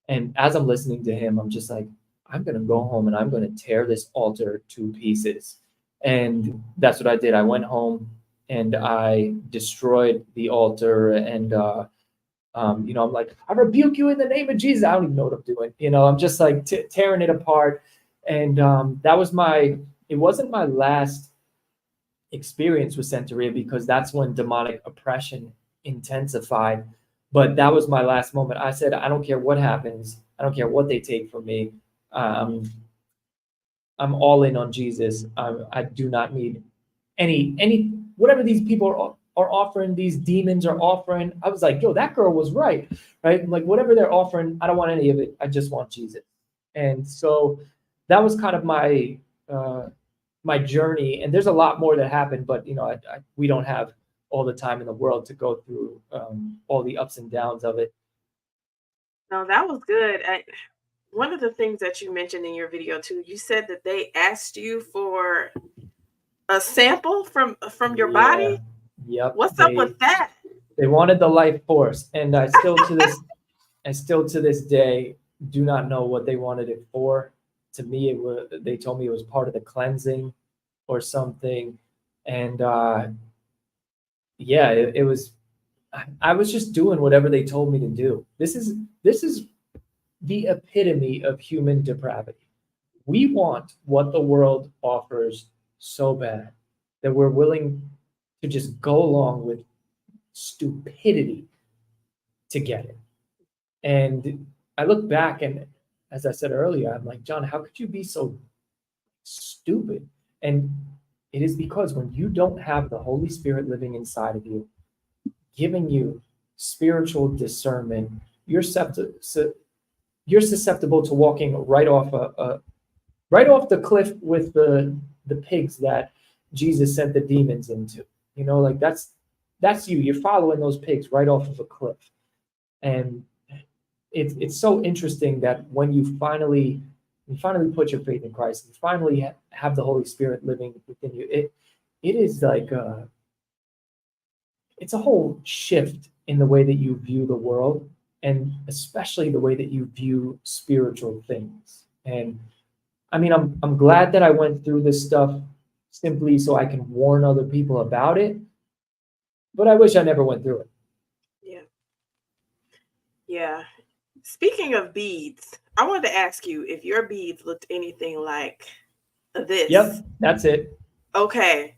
And as I'm listening to him, I'm just like, I'm going to go home and I'm going to tear this altar to pieces. And that's what I did. I went home and I destroyed the altar, and I'm like, I rebuke you in the name of Jesus. I don't even know what I'm doing. I'm just like tearing it apart. And that was it wasn't my last experience with Santeria, because that's when demonic oppression intensified. But that was my last moment. I said, I don't care what happens. I don't care what they take from me. I'm all in on Jesus. I do not need any whatever these people are offering, these demons are offering. I was like, yo, that girl was right, right? Like whatever they're offering, I don't want any of it. I just want Jesus. And so that was kind of my journey. And there's a lot more that happened, but we don't have all the time in the world to go through all the ups and downs of it. No, that was good. One of the things that you mentioned in your video too, you said that they asked you for a sample from your Yeah. body. Yep. What's up with that? They wanted the life force, and I still to this day do not know what they wanted it for. To me, they told me it was part of the cleansing or something, and yeah, it was. I was just doing whatever they told me to do. This is the epitome of human depravity. We want what the world offers so bad that we're willing to just go along with stupidity to get it. And I look back, and as I said earlier, I'm like, John, how could you be so stupid? And it is because when you don't have the Holy Spirit living inside of you, giving you spiritual discernment, you're susceptible to walking right off the cliff with the pigs that Jesus sent the demons into. Like that's you. You're following those pigs right off of a cliff. And it's so interesting that when you finally put your faith in Christ, you finally have the Holy Spirit living within you. It is like it's a whole shift in the way that you view the world, and especially the way that you view spiritual things. And I mean, I'm glad that I went through this stuff simply so I can warn other people about it, but I wish I never went through it. Yeah. Yeah. Speaking of beads, I wanted to ask you if your beads looked anything like this. Yep, that's it. Okay.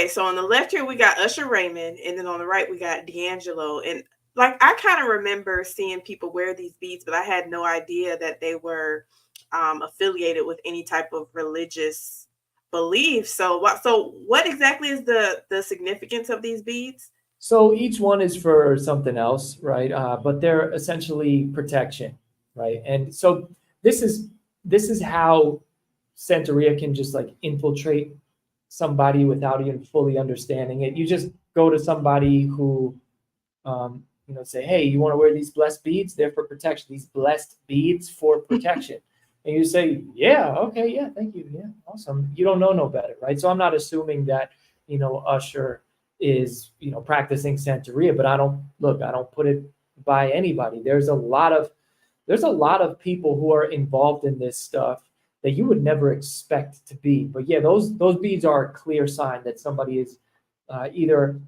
So on the left here we got Usher Raymond, and then on the right we got D'Angelo. And like I kind of remember seeing people wear these beads, but I had no idea that they were affiliated with any type of religious belief. So what exactly is the significance of these beads? So each one is for something else, right? But they're essentially protection, right? And so this is how Santeria can just like infiltrate somebody without even fully understanding it. You just go to somebody who, say, hey, you want to wear these blessed beads? They're for protection. These blessed beads for protection. And you say, yeah, okay, yeah, thank you. Yeah, awesome. You don't know no better, right? So I'm not assuming that, Usher is, practicing Santeria, but I don't put it by anybody. There's a lot of people who are involved in this stuff that you would never expect to be. But yeah, those beads are a clear sign that somebody is either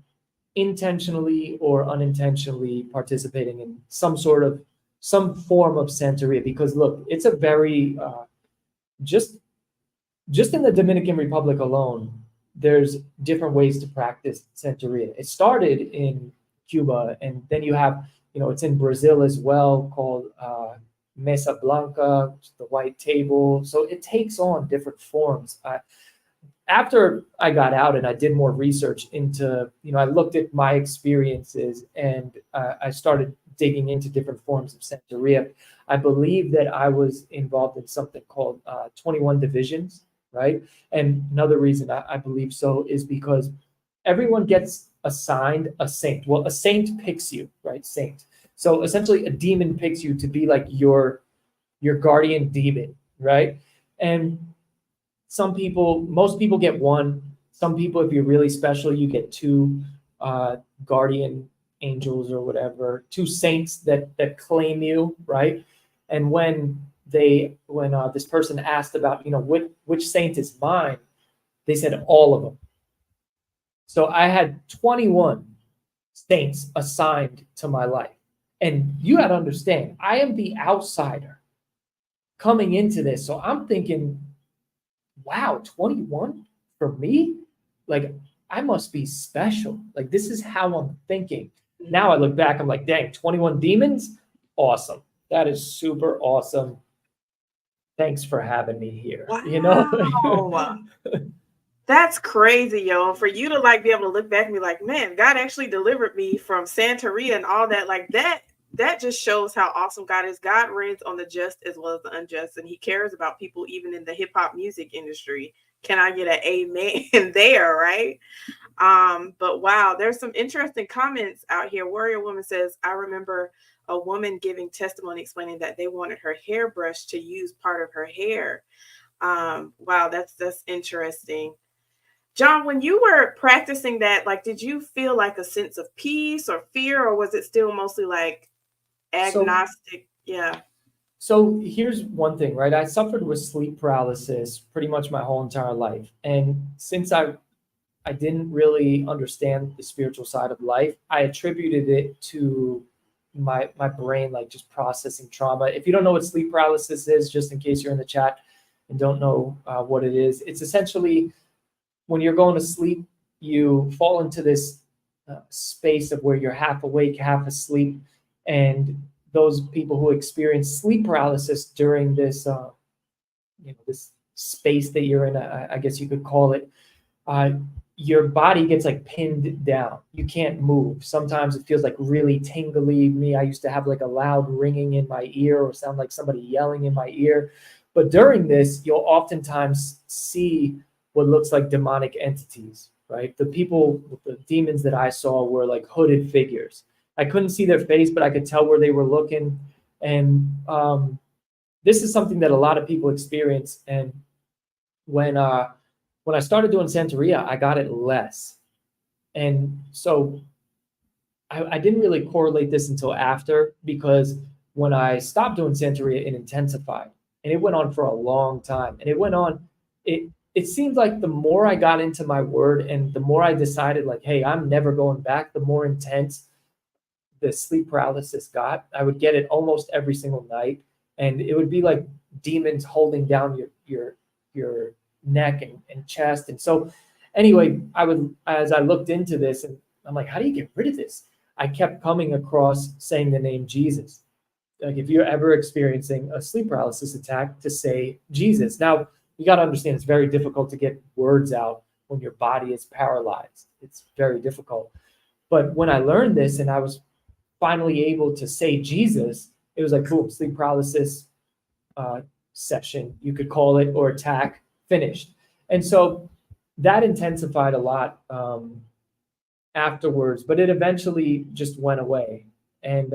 intentionally or unintentionally participating in some form of Santeria. Because look, it's a very just in the Dominican Republic alone, there's different ways to practice Santeria. It started in Cuba, and then you have, it's in Brazil as well, called Mesa Blanca, the white table. So it takes on different forms. After I got out and I did more research into, I looked at my experiences, and I started digging into different forms of Santeria. I believe that I was involved in something called 21 divisions, right? And another reason I believe so is because everyone gets assigned a saint. Well, a saint picks you, right? Saint. So essentially a demon picks you to be like your guardian demon, right? And most people get one. Some people, if you're really special, you get two guardian angels or whatever, two saints that claim you, right? And when this person asked about, which saint is mine, they said all of them. So I had 21 saints assigned to my life. And you got to understand, I am the outsider coming into this. So I'm thinking, wow, 21 for me? Like, I must be special. Like, this is how I'm thinking. Now I look back, I'm like, dang, 21 demons? Awesome. That is super awesome. thanks for having me here. Wow. That's crazy, yo. For you to like be able to look back and be like, man, God actually delivered me from Santeria and all that. Like that just shows how awesome God is. God reigns on the just as well as the unjust, and he cares about people even in the hip hop music industry. Can I get an amen there, right? But wow, there's some interesting comments out here. Warrior Woman says, I remember a woman giving testimony explaining that they wanted her hairbrush to use part of her hair. Wow, that's interesting. John, when you were practicing that, like, did you feel like a sense of peace or fear, or was it still mostly like So, agnostic? Yeah. so here's one thing, right? I suffered with sleep paralysis pretty much my whole entire life. And since I didn't really understand the spiritual side of life, I attributed it to my brain, like just processing trauma. If you don't know what sleep paralysis is, just in case you're in the chat and don't know what it is, it's essentially when you're going to sleep, you fall into this space of where you're half awake, half asleep, and those people who experience sleep paralysis during this, this space that you're in, I guess you could call it, uh, your body gets like pinned down. You can't move. Sometimes it feels like really tingly. Me, I used to have like a loud ringing in my ear or sound like somebody yelling in my ear. But during this, you'll oftentimes see what looks like demonic entities, right? The people, the demons that I saw were like hooded figures. I couldn't see their face, but I could tell where they were looking. And this is something that a lot of people experience. And when I started doing Santeria, I got it less. And so I didn't really correlate this until after, because when I stopped doing Santeria, it intensified. And it went on for a long time. And it seemed like the more I got into my word and the more I decided, like, hey, I'm never going back, the more intense the sleep paralysis got. I would get it almost every single night. And it would be like demons holding down your neck and chest. And so anyway, as I looked into this, and I'm like, how do you get rid of this? I kept coming across saying the name Jesus. Like, if you're ever experiencing a sleep paralysis attack, to say Jesus. Now, you got to understand, it's very difficult to get words out when your body is paralyzed. It's very difficult. But when I learned this and I was finally able to say Jesus, it was like, boom, sleep paralysis session, you could call it, or attack, finished. And so that intensified a lot afterwards, but it eventually just went away. And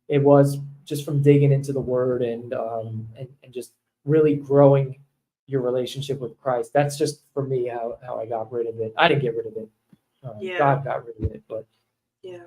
it was just from digging into the word and just really growing your relationship with Christ. That's just for me how I got rid of it. I didn't get rid of it. Yeah. God got rid of it, but yeah.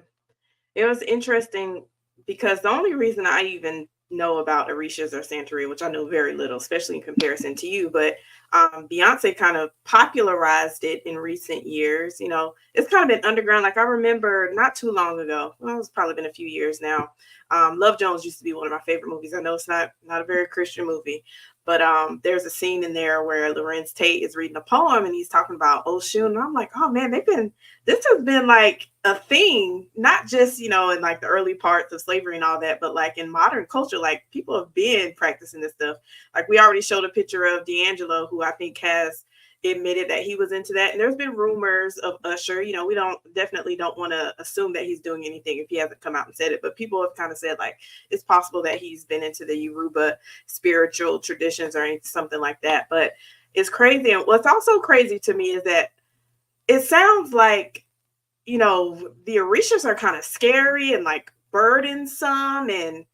It was interesting because the only reason I even know about Orishas or Santeria, which I know very little, especially in comparison to you, but Beyonce kind of popularized it in recent years. You know, it's kind of been underground. Like, I remember not too long ago, well, it's probably been a few years now. Love Jones used to be one of my favorite movies. I know it's not a very Christian movie, but there's a scene in there where Lorenz Tate is reading a poem and he's talking about Oshun. And I'm like, oh man, this has been like a thing, not just, in like the early parts of slavery and all that, but like in modern culture, like people have been practicing this stuff. Like, we already showed a picture of D'Angelo, who I think has admitted that he was into that. And there's been rumors of Usher. We definitely don't want to assume that he's doing anything if he hasn't come out and said it, but people have kind of said like it's possible that he's been into the Yoruba spiritual traditions or something like that. But it's crazy. And what's also crazy to me is that it sounds like, the Orishas are kind of scary and like burdensome. And,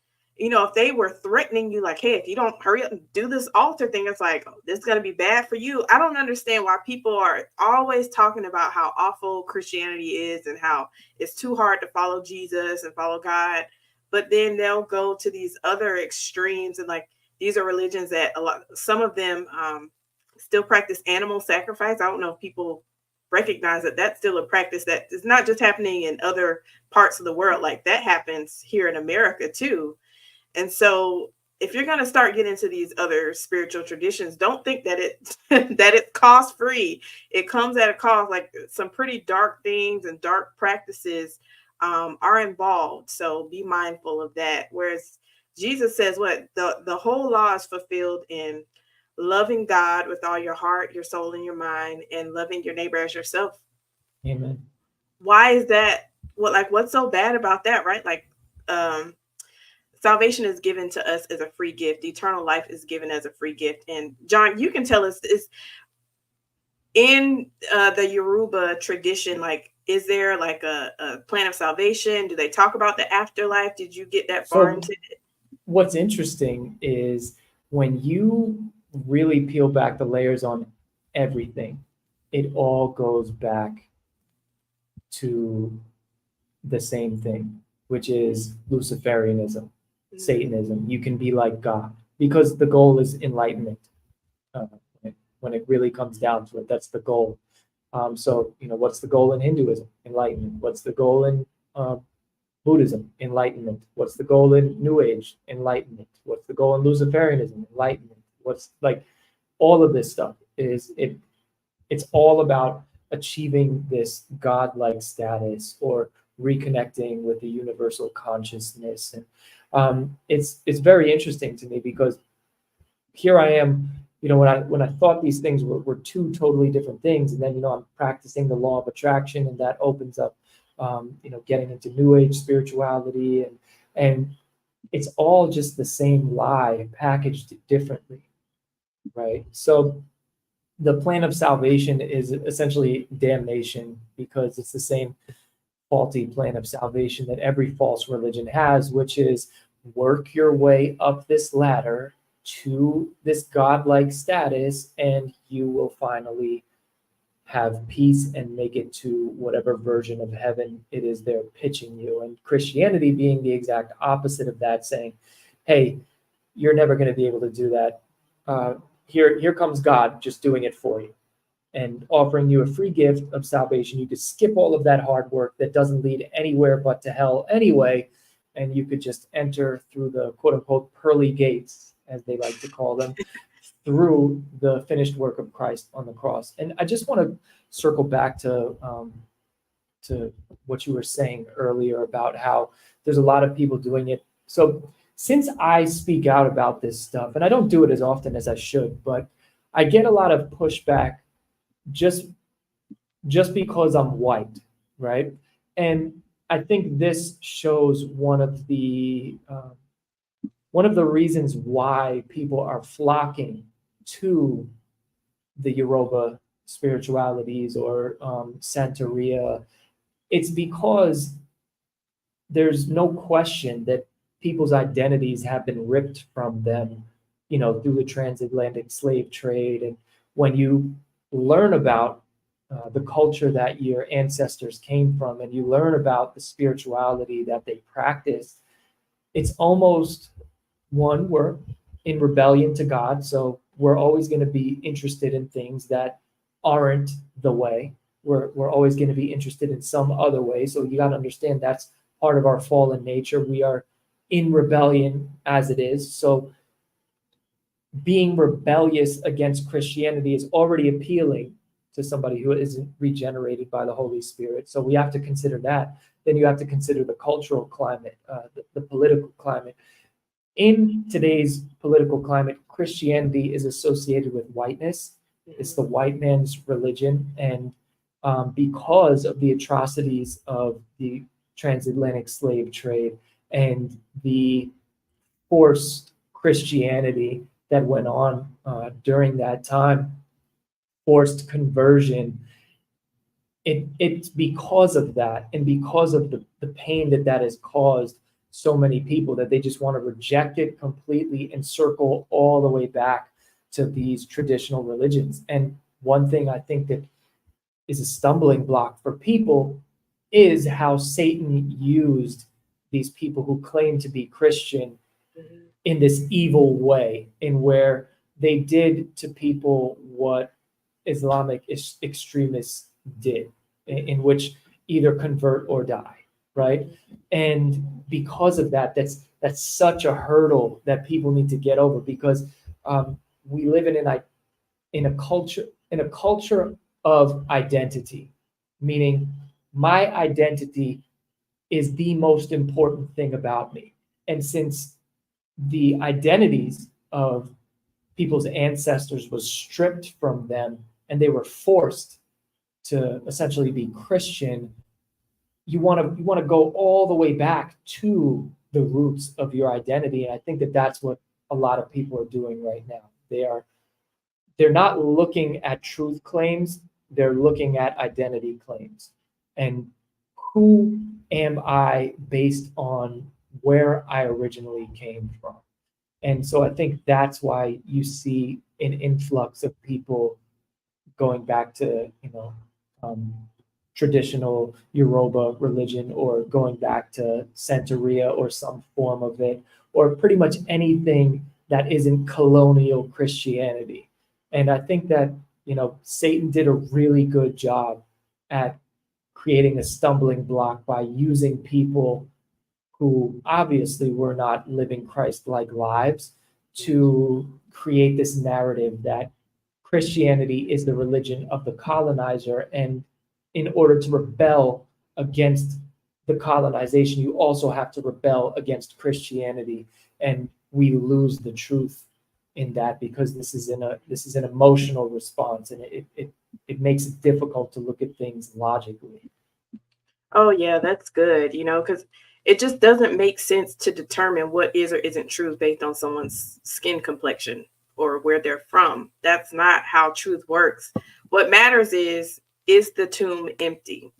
if they were threatening you, like, hey, if you don't hurry up and do this altar thing, it's like, oh, this is going to be bad for you. I don't understand why people are always talking about how awful Christianity is and how it's too hard to follow Jesus and follow God. But then they'll go to these other extremes. And like, these are religions that some of them still practice animal sacrifice. I don't know if people recognize that that's still a practice that is not just happening in other parts of the world. Like, that happens here in America too. And so if you're going to start getting into these other spiritual traditions, don't think that it's cost free. It comes at a cost. Like, some pretty dark things and dark practices are involved. So be mindful of that. Whereas Jesus says what the whole law is fulfilled in loving God with all your heart, your soul, and your mind, and loving your neighbor as yourself. Amen. Why is that? What's so bad about that, right? Um, salvation is given to us as a free gift. Eternal life is given as a free gift. And John, you can tell us this in the Yoruba tradition. Like, is there like a plan of salvation? Do they talk about the afterlife? Did you get that far So into it? what's interesting is when you really peel back the layers on everything, it all goes back to the same thing, which is Luciferianism, Satanism. You can be like God because the goal is enlightenment. Uh, when it really comes down to it, that's the goal. So, what's the goal in Hinduism? Enlightenment. What's the goal in Buddhism? Enlightenment. What's the goal in New Age? Enlightenment. What's the goal in Luciferianism? Enlightenment. What's like all of this stuff is it? It's all about achieving this godlike status or reconnecting with the universal consciousness, and it's very interesting to me because here I am, when I thought these things were two totally different things, and then I'm practicing the law of attraction, and that opens up, getting into New Age spirituality, and it's all just the same lie packaged differently, right? So the plan of salvation is essentially damnation because it's the same faulty plan of salvation that every false religion has, which is work your way up this ladder to this godlike status, and you will finally have peace and make it to whatever version of heaven it is they're pitching you. And Christianity being the exact opposite of that, saying, hey, you're never going to be able to do that. Here comes God just doing it for you and offering you a free gift of salvation. You could skip all of that hard work that doesn't lead anywhere but to hell anyway, and you could just enter through the quote unquote pearly gates, as they like to call them, through the finished work of Christ on the cross. And I just want to circle back to what you were saying earlier about how there's a lot of people doing it. So since I speak out about this stuff, and I don't do it as often as I should, but I get a lot of pushback just because I'm white, right? And I think this shows one of the reasons why people are flocking to the Yoruba spiritualities or Santeria. It's because there's no question that people's identities have been ripped from them, through the transatlantic slave trade. And when you learn about the culture that your ancestors came from, and you learn about the spirituality that they practiced, it's almost we're in rebellion to God, so we're always going to be interested in things that aren't the way. We're always going to be interested in some other way. So you got to understand that's part of our fallen nature. We are in rebellion as it is. So being rebellious against Christianity is already appealing to somebody who isn't regenerated by the Holy Spirit. So we have to consider that. Then you have to consider the cultural climate, the political climate. In today's political climate, Christianity is associated with whiteness. It's the white man's religion. And because of the atrocities of the transatlantic slave trade and the forced Christianity that went on during that time, forced conversion, it's because of that, and because of the pain that has caused so many people, that they just want to reject it completely and circle all the way back to these traditional religions. And one thing I think that is a stumbling block for people is how Satan used these people who claim to be Christian in this evil way, in where they did to people what Islamic extremists did, in which either convert or die, right? And because of that, that's such a hurdle that people need to get over, because we live in a culture of identity, meaning my identity is the most important thing about me. And since the identities of people's ancestors was stripped from them and they were forced to essentially be Christian, you want to go all the way back to the roots of your identity. And I think that that's what a lot of people are doing right now. They're not looking at truth claims, they're looking at identity claims. And who am I based on where I originally came from? And so I think that's why you see an influx of people going back to, traditional Yoruba religion, or going back to Santeria or some form of it, or pretty much anything that isn't colonial Christianity. And I think that, Satan did a really good job at creating a stumbling block by using people who obviously were not living Christ-like lives to create this narrative that Christianity is the religion of the colonizer. And in order to rebel against the colonization, you also have to rebel against Christianity. And we lose the truth in that because this is an emotional response, and it makes it difficult to look at things logically. Oh yeah, that's good, because it just doesn't make sense to determine what is or isn't true based on someone's skin complexion or where they're from. That's not how truth works. What matters is the tomb empty?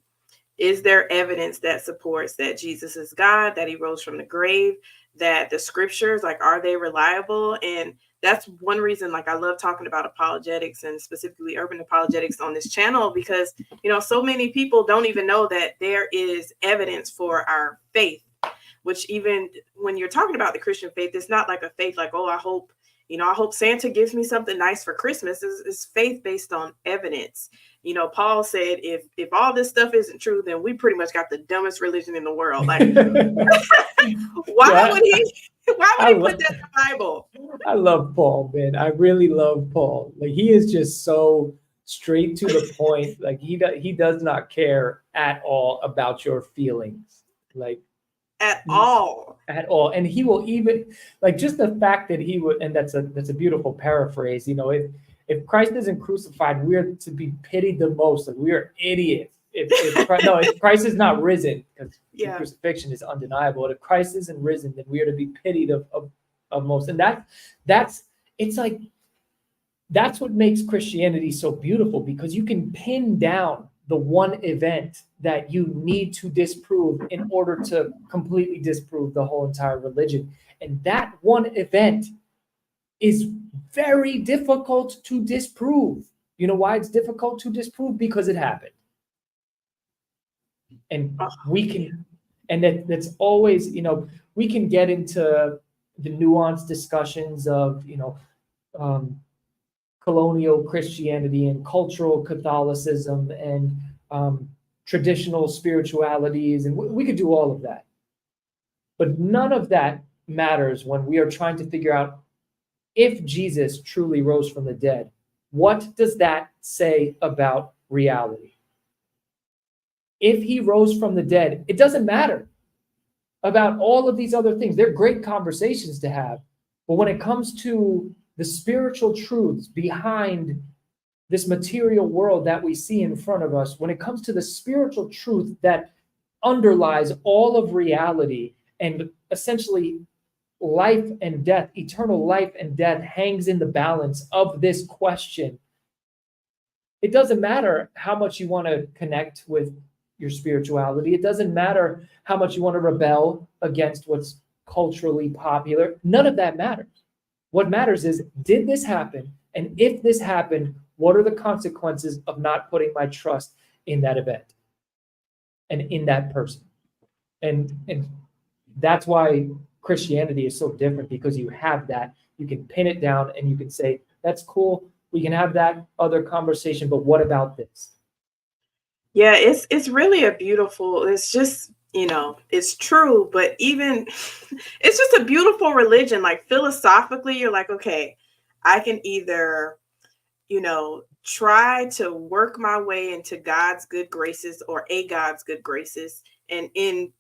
Is there evidence that supports that Jesus is God, that he rose from the grave, that the scriptures, like, are they reliable? And that's one reason, like, I love talking about apologetics and specifically urban apologetics on this channel, because, so many people don't even know that there is evidence for our faith, which even when you're talking about the Christian faith, it's not like a faith like, oh, I hope Santa gives me something nice for Christmas. It's faith based on evidence. Paul said, if all this stuff isn't true, then we pretty much got the dumbest religion in the world. Like, why would he put that in the Bible? I love Paul, man. I really love Paul. Like, he is just so straight to the point. Like, he does not care at all about your feelings. Like, at all. And he will even, like, just the fact that he would, and that's a beautiful paraphrase, if Christ isn't crucified, we're to be pitied the most. Like, we're idiots. If Christ is not risen, because the crucifixion is undeniable. But if Christ isn't risen, then we are to be pitied of most. And that's what makes Christianity so beautiful, because you can pin down the one event that you need to disprove in order to completely disprove the whole entire religion. And that one event is very difficult to disprove. You know why it's difficult to disprove? Because it happened. And that's always, we can get into the nuanced discussions of, colonial Christianity and cultural Catholicism and traditional spiritualities, and we could do all of that. But none of that matters when we are trying to figure out if Jesus truly rose from the dead. What does that say about reality? If he rose from the dead, it doesn't matter about all of these other things. They're great conversations to have. But when it comes to the spiritual truths behind this material world that we see in front of us, when it comes to the spiritual truth that underlies all of reality, and essentially life and death, eternal life and death, hangs in the balance of this question, it doesn't matter how much you want to connect with your spirituality. It doesn't matter how much you want to rebel against what's culturally popular. None of that matters. What matters is, did this happen? And if this happened, what are the consequences of not putting my trust in that event and in that person? And that's why Christianity is so different, because you have that. You can pin it down and you can say, that's cool. We can have that other conversation, but what about this? Yeah, it's really a beautiful, it's just, it's true, but even it's just a beautiful religion. Like, philosophically, you're like, okay, I can either, try to work my way into God's good graces or a God's good graces. And in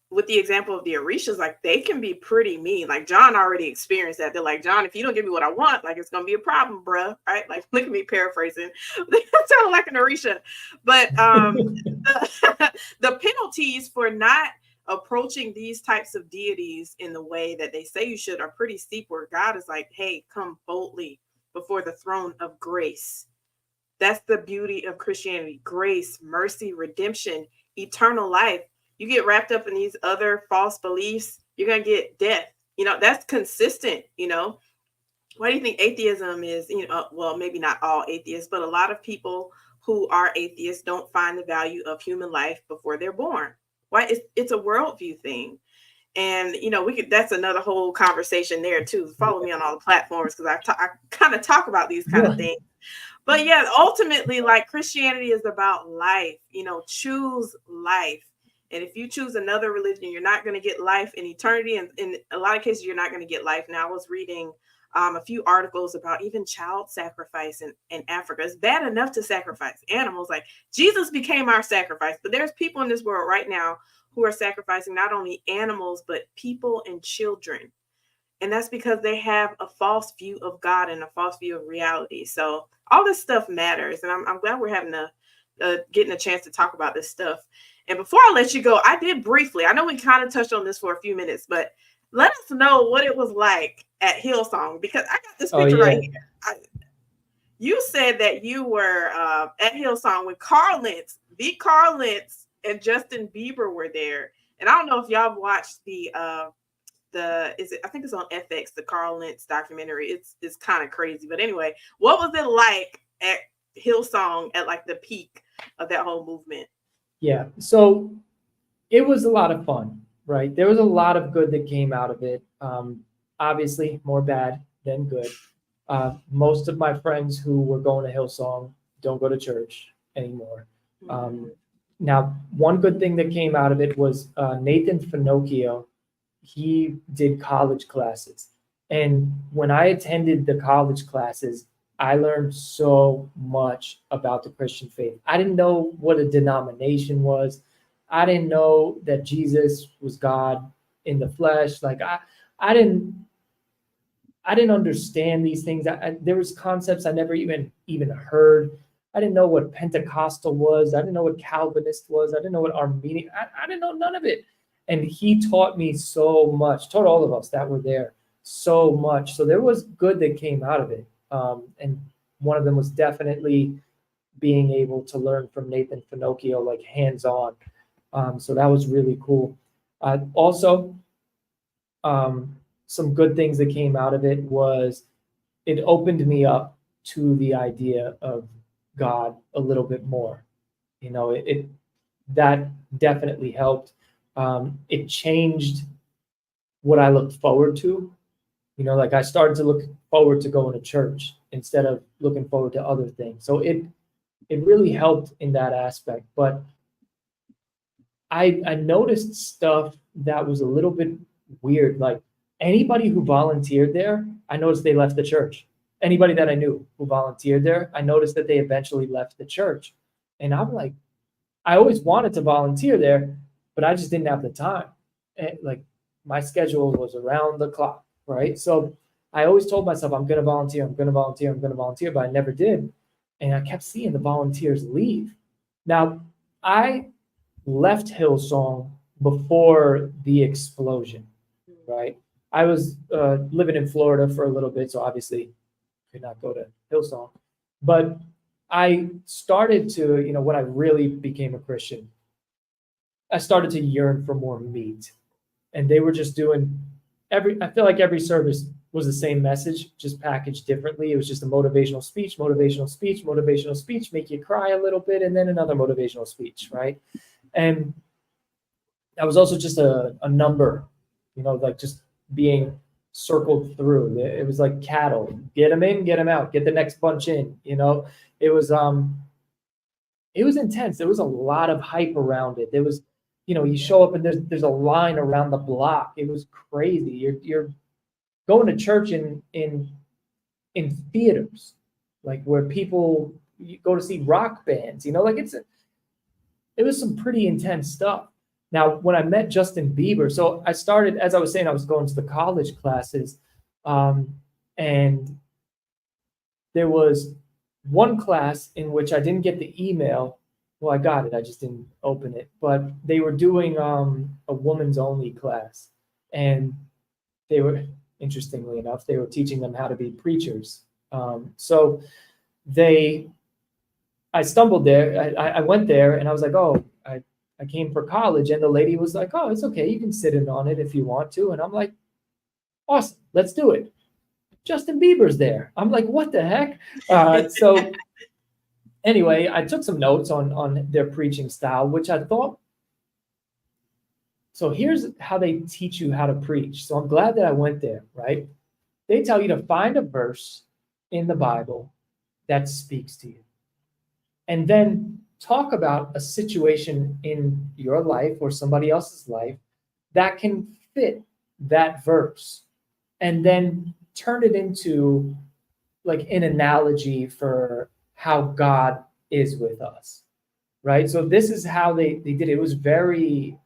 with the example of the Orishas, like they can be pretty mean. Like John already experienced that. They're like, John, if you don't give me what I want, like it's gonna be a problem, bruh. Right? Like look at me paraphrasing. They sound like an Orisha. But the penalties for not approaching these types of deities in the way that they say you should are pretty steep, where God is like, hey, come boldly before the throne of grace. That's the beauty of Christianity: grace, mercy, redemption, eternal life. You get wrapped up in these other false beliefs, you're going to get death. That's consistent. Why do you think atheism is, well, maybe not all atheists, but a lot of people who are atheists don't find the value of human life before they're born? Why? It's a worldview thing. And, that's another whole conversation there too. Follow me on all the platforms, because I kind of talk about these kind of things. But yeah, ultimately, like Christianity is about life, choose life. And if you choose another religion, you're not going to get life in eternity. And in a lot of cases, you're not going to get life. Now, I was reading a few articles about even child sacrifice in Africa. It's bad enough to sacrifice animals. Like Jesus became our sacrifice. But there's people in this world right now who are sacrificing not only animals, but people and children. And that's because they have a false view of God and a false view of reality. So all this stuff matters. And I'm glad we're having getting a chance to talk about this stuff. And before I let you go, I did briefly, I know we kind of touched on this for a few minutes, but let us know what it was like at Hillsong, because I got this picture right here. You said that you were at Hillsong when Carl Lentz, and Justin Bieber were there. And I don't know if y'all have watched I think it's on FX, the Carl Lentz documentary. It's kind of crazy. But anyway, what was it like at Hillsong at like the peak of that whole movement? Yeah. So it was a lot of fun, right? There was a lot of good that came out of it. Obviously more bad than good. Most of my friends who were going to Hillsong don't go to church anymore. Now, one good thing that came out of it was Nathan Finocchio. He did college classes. And when I attended the college classes, I learned so much about the Christian faith. I didn't know what a denomination was. I didn't know that Jesus was God in the flesh. Like I didn't understand these things. There was concepts I never even heard. I didn't know what Pentecostal was. I didn't know what Calvinist was. I didn't know what Armenian. I didn't know none of it. And he taught me so much, taught all of us that were there so much. So there was good that came out of it. And one of them was definitely being able to learn from Nathan Finocchio, like hands-on. So that was really cool. Also, some good things that came out of it was it opened me up to the idea of God a little bit more. That definitely helped. It changed what I looked forward to. Like I started to look forward to going to church instead of looking forward to other things. So it really helped in that aspect. But I noticed stuff that was a little bit weird. Like anybody who volunteered there, I noticed they left the church. Anybody that I knew who volunteered there, I noticed that they eventually left the church. And I'm like, I always wanted to volunteer there, but I just didn't have the time. And like my schedule was around the clock, right? So I always told myself, I'm going to volunteer, but I never did. And I kept seeing the volunteers leave. Now, I left Hillsong before the explosion, right? I was living in Florida for a little bit, so obviously could not go to Hillsong. But I started to, when I really became a Christian, I started to yearn for more meat. And they were just doing I feel like every service was the same message, just packaged differently. It was just a motivational speech, make you cry a little bit, and then another motivational speech, right? And that was also just a number, like just being circled through. It was like cattle. Get them in, get them out, get the next bunch in, It was intense. There was a lot of hype around it. There was, you show up and there's a line around the block. It was crazy. You're going to church in theaters, like where people you go to see rock bands, like it was some pretty intense stuff. Now, when I met Justin Bieber, so I started, as I was saying, I was going to the college classes, and there was one class in which I didn't get the email. Well, I got it, I just didn't open it. But they were doing a woman's only class, and they were, interestingly enough, they were teaching them how to be preachers. So I stumbled there. I went there, and I was like, oh, I came for college, and the lady was like, oh, it's okay, you can sit in on it if you want to. And I'm like, awesome, let's do it. Justin Bieber's there. I'm like, what the heck? So anyway, I took some notes on their preaching style, which I thought, so here's how they teach you how to preach. So I'm glad that I went there, right? They tell you to find a verse in the Bible that speaks to you. And then talk about a situation in your life or somebody else's life that can fit that verse. And then turn it into like an analogy for how God is with us, right? So this is how they did it. It was very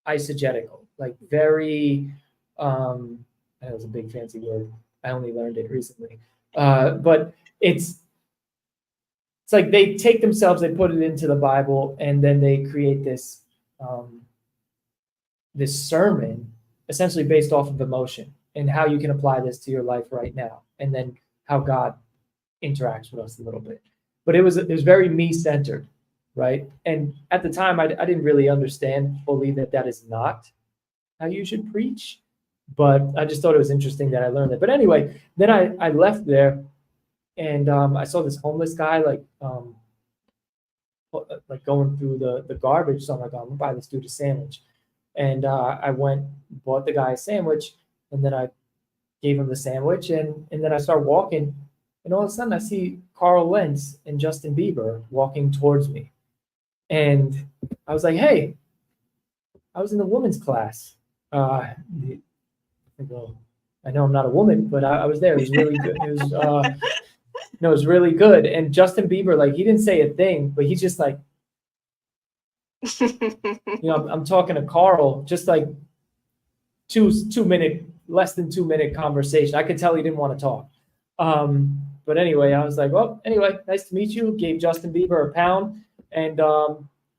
eisegetical, like very, that was a big fancy word. I only learned it recently. But it's like they take themselves, they put it into the Bible, and then they create this this sermon essentially based off of emotion and how you can apply this to your life right now, and then how God interacts with us a little bit. But it was very me-centered, right? And at the time, I didn't really understand fully that is not how you should preach, but I just thought it was interesting that I learned that. But anyway, then I left there, and I saw this homeless guy like going through the garbage. So I'm like, I'm gonna buy this dude a sandwich. And I went, bought the guy a sandwich, and then I gave him the sandwich, and then I start walking, and all of a sudden I see Carl Lentz and Justin Bieber walking towards me. And I was like, hey, I was in the women's class. I know I'm not a woman, but I was there. It was really good. It was, it was really good. And Justin Bieber, like, he didn't say a thing, but he's just like, I'm talking to Carl, just like less than 2 minute conversation. I could tell he didn't want to talk. But anyway, I was like, well, anyway, nice to meet you. Gave Justin Bieber a pound and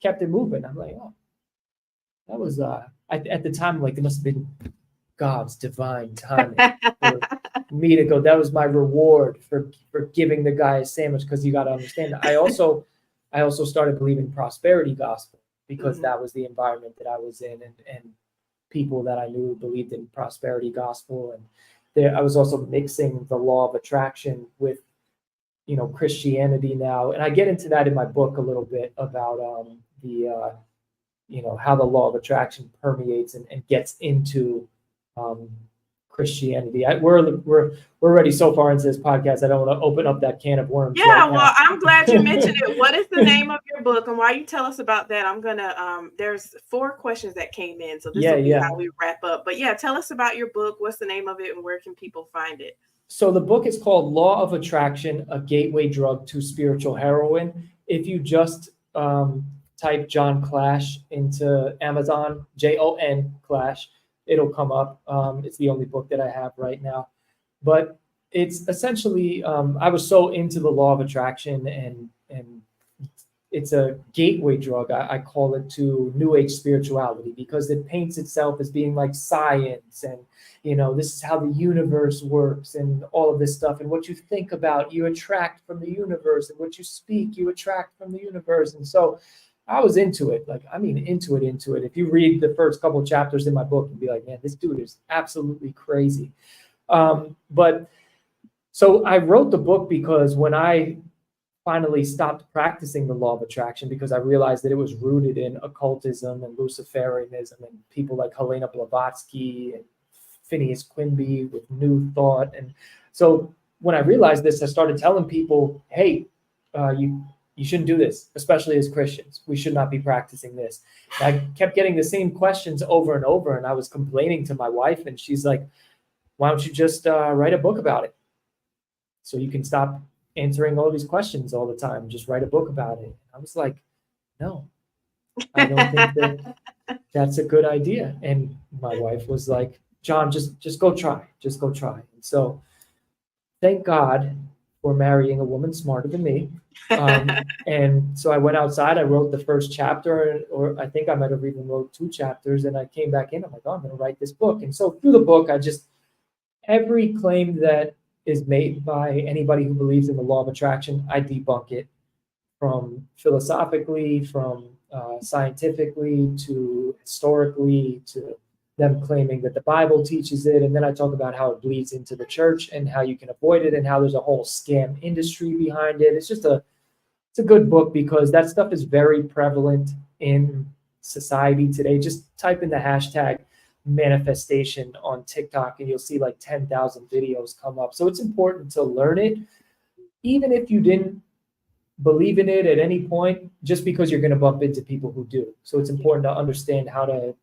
kept it moving. I'm like, oh, that was at the time, like, it must have been God's divine timing for me to go. That was my reward for giving the guy a sandwich, because you got to understand that I also started believing prosperity gospel, because that was the environment that I was in, and people that I knew believed in prosperity gospel. And there, I was also mixing the law of attraction with, Christianity now. And I get into that in my book a little bit about how the law of attraction permeates and gets into Christianity. We're already so far into this podcast. I don't want to open up that can of worms. Yeah, right, well, I'm glad you mentioned it. What is the name of your book? And while you tell us about that, I'm gonna there's 4 questions that came in, so this will be how we wrap up. But yeah, tell us about your book. What's the name of it, and where can people find it? So the book is called Law of Attraction: A Gateway Drug to Spiritual Heroin. If you just type John Clash into Amazon, Jon Clash, it'll come up. It's the only book that I have right now. But it's essentially, I was so into the law of attraction, and it's a gateway drug, I call it, to New-Age spirituality, because it paints itself as being like science, and this is how the universe works, and all of this stuff. And what you think about, you attract from the universe, and what you speak, you attract from the universe. And so I was into it, into it. If you read the first couple chapters in my book, you'd be like, man, this dude is absolutely crazy. But so I wrote the book because when I finally stopped practicing the law of attraction, because I realized that it was rooted in occultism and Luciferianism and people like Helena Blavatsky and Phineas Quimby with New Thought. And so when I realized this, I started telling people, hey, you shouldn't do this, especially as Christians. We should not be practicing this. And I kept getting the same questions over and over, and I was complaining to my wife, and she's like, why don't you just write a book about it, so you can stop answering all these questions all the time? Just write a book about it. I was like, no, I don't think that that's a good idea. And my wife was like, John, just go try. Just go try. And so thank God for marrying a woman smarter than me. And so I went outside, I wrote the first chapter, or I think I might have even wrote 2 chapters, and I came back in, I'm like, oh, I'm going to write this book. And so through the book, every claim that is made by anybody who believes in the law of attraction, I debunk it, from philosophically, from scientifically, to historically, to them claiming that the Bible teaches it. And then I talk about how it bleeds into the church and how you can avoid it and how there's a whole scam industry behind it. It's a good book because that stuff is very prevalent in society today. Just type in the hashtag manifestation on TikTok and you'll see like 10,000 videos come up. So it's important to learn it, even if you didn't believe in it at any point, just because you're going to bump into people who do. So it's important to understand how to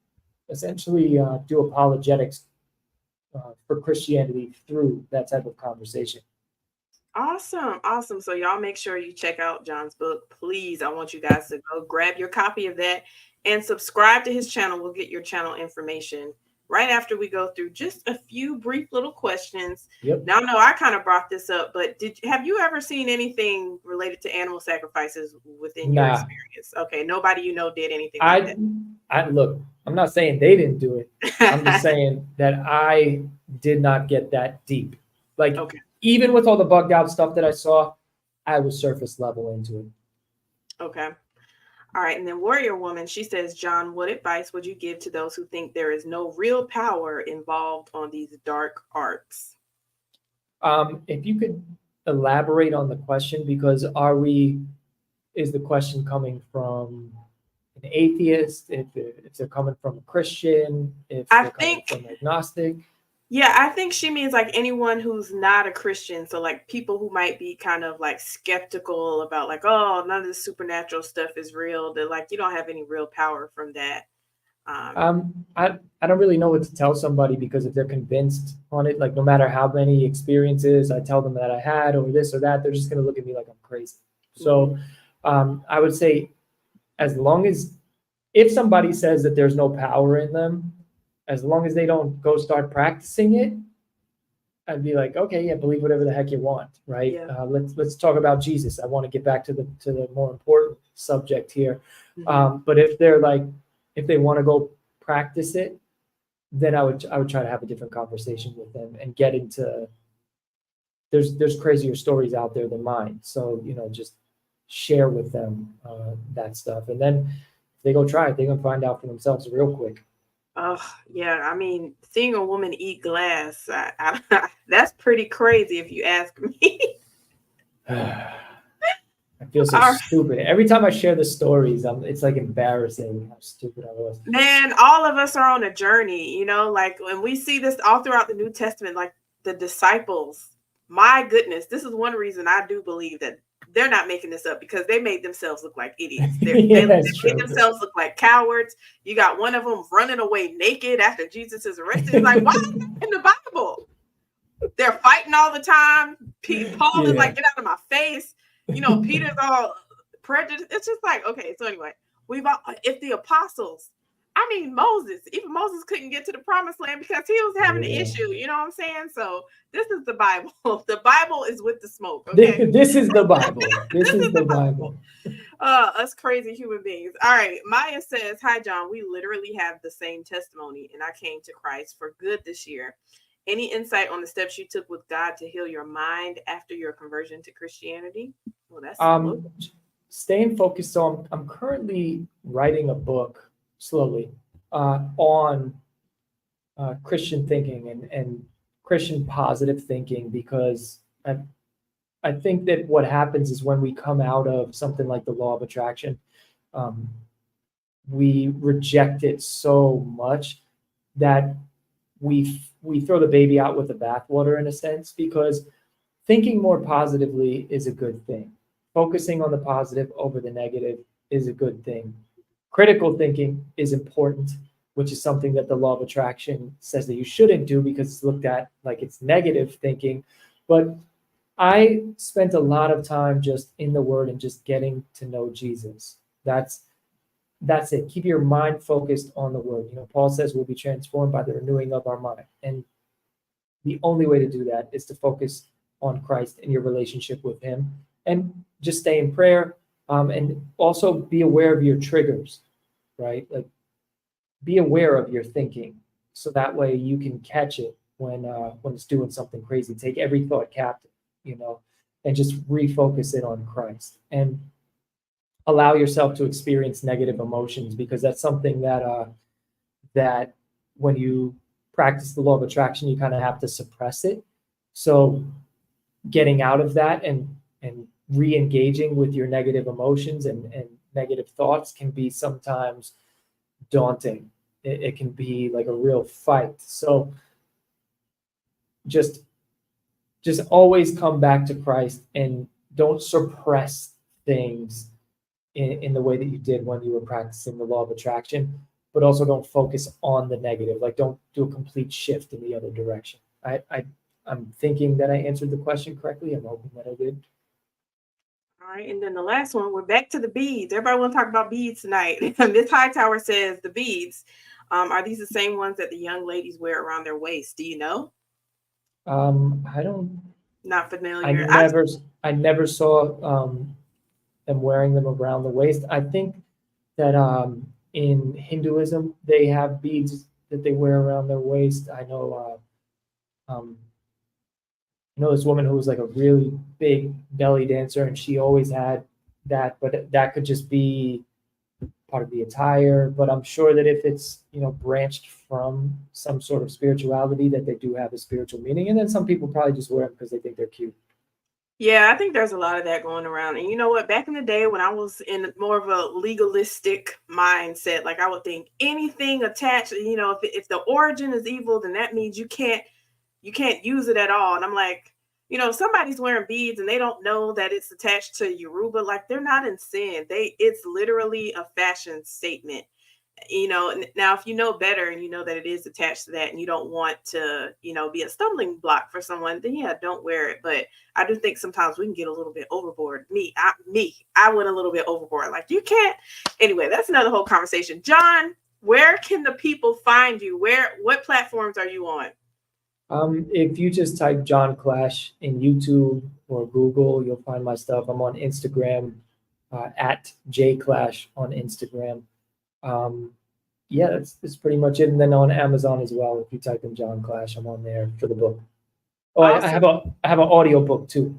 essentially do apologetics for Christianity through that type of conversation. Awesome. So y'all make sure you check out John's book. Please, I want you guys to go grab your copy of that and subscribe to his channel. We'll get your channel information right after we go through just a few brief little questions. Yep. Now, no, I kind of brought this up, but have you ever seen anything related to animal sacrifices within your experience? Okay, nobody you know did anything like that. Look, I'm not saying they didn't do it. I'm just saying that I did not get that deep. Like, okay. Even with all the bugged out stuff that I saw, I was surface level into it. Okay. All right. And then Warrior Woman, she says, John, what advice would you give to those who think there is no real power involved on these dark arts? If you could elaborate on the question, because is the question coming from an atheist, if they're coming from a Christian, if they're coming from an agnostic? Yeah, I think she means like anyone who's not a Christian. So like people who might be kind of like skeptical about like, oh, none of the supernatural stuff is real. That like you don't have any real power from that. I don't really know what to tell somebody, because if they're convinced on it, like no matter how many experiences I tell them that I had or this or that, they're just going to look at me like I'm crazy. So I would say, as long as if somebody says that there's no power in them, as long as they don't go start practicing it, I'd be like, okay, yeah, believe whatever the heck you want, right? Yeah. Let's talk about Jesus. I want to get back to the more important subject here. Mm-hmm. But if they want to go practice it, then I would try to have a different conversation with them and get into. There's crazier stories out there than mine, so just share with them that stuff, and then if they go try it, they're gonna find out for themselves real quick. Yeah. I mean, seeing a woman eat glass, that's pretty crazy if you ask me. I feel so stupid. Every time I share the stories, it's like embarrassing how stupid I was. Man, all of us are on a journey, like when we see this all throughout the New Testament, like the disciples, my goodness, this is one reason I do believe that they're not making this up, because they made themselves look like idiots. They made themselves look like cowards. You got one of them running away naked after Jesus is arrested. It's like, why is that in the Bible? They're fighting all the time. Paul is like, get out of my face. Peter's all prejudiced. It's just like, okay. So anyway, if the apostles, Moses, even Moses couldn't get to the promised land because he was having an issue. You know what I'm saying? So this is the Bible. The Bible is with the smoke. Okay. This is the Bible. This is the Bible. Us crazy human beings. All right. Maya says, hi, John. We literally have the same testimony, and I came to Christ for good this year. Any insight on the steps you took with God to heal your mind after your conversion to Christianity? Well, that's staying focused. So I'm currently writing a book slowly on Christian thinking and Christian positive thinking, because I think that what happens is when we come out of something like the law of attraction, we reject it so much that we throw the baby out with the bathwater, in a sense, because thinking more positively is a good thing. Focusing on the positive over the negative is a good thing. Critical thinking is important, which is something that the law of attraction says that you shouldn't do, because it's looked at like it's negative thinking. But I spent a lot of time just in the Word and just getting to know Jesus. that's it. Keep your mind focused on the word. Paul says we'll be transformed by the renewing of our mind. And the only way to do that is to focus on Christ and your relationship with him, and just stay in prayer. And also be aware of your triggers, right? Like, be aware of your thinking, so that way you can catch it when it's doing something crazy. Take every thought captive, and just refocus it on Christ, and allow yourself to experience negative emotions, because that's something that when you practice the law of attraction, you kind of have to suppress it. So getting out of that and re-engaging with your negative emotions and negative thoughts can be sometimes daunting. It can be like a real fight. So just always come back to Christ, and don't suppress things in the way that you did when you were practicing the law of attraction, but also don't focus on the negative. Like, don't do a complete shift in the other direction. I'm thinking that I answered the question correctly. I'm hoping that I did. All right, and then the last one, we're back to the beads. Everybody want to talk about beads tonight. Miss Hightower says the beads, are these the same ones that the young ladies wear around their waist? Do you know? I don't. Not familiar. I never saw them wearing them around the waist. I think that in Hinduism they have beads that they wear around their waist. I know this woman who was like a really big belly dancer, and she always had that, but that could just be part of the attire. But I'm sure that if it's, branched from some sort of spirituality, that they do have a spiritual meaning. And then some people probably just wear them because they think they're cute. Yeah, I think there's a lot of that going around. And you know what? Back in the day when I was in more of a legalistic mindset, like I would think anything attached, if the origin is evil, then that means you can't use it at all. And I'm like, somebody's wearing beads and they don't know that it's attached to Yoruba. Like, they're not in sin. It's literally a fashion statement. Now if you know better and you know that it is attached to that, and you don't want to, be a stumbling block for someone, then yeah, don't wear it. But I do think sometimes we can get a little bit overboard. I went a little bit overboard. Like, you can't. Anyway, that's another whole conversation. John, where can the people find you? What platforms are you on? If you just type John Clash in YouTube or Google, you'll find my stuff. I'm on Instagram, at JClash on Instagram. Yeah, that's pretty much it. And then on Amazon as well, if you type in John Clash, I'm on there for the book. Oh, awesome. I have an audio book too.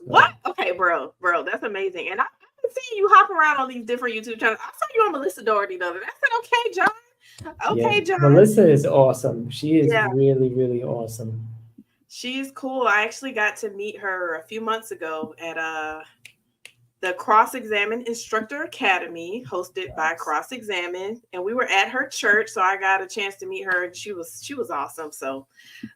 What? Okay, bro, that's amazing. And I've been seeing you hop around on these different YouTube channels. I saw you on Melissa Doherty the other day. I said, okay, John. Okay, yeah, John. Melissa is awesome. She is really, really awesome. She's cool. I actually got to meet her a few months ago at the Cross Examine Instructor Academy, hosted by Cross Examine, and we were at her church, so I got a chance to meet her, and she was awesome. So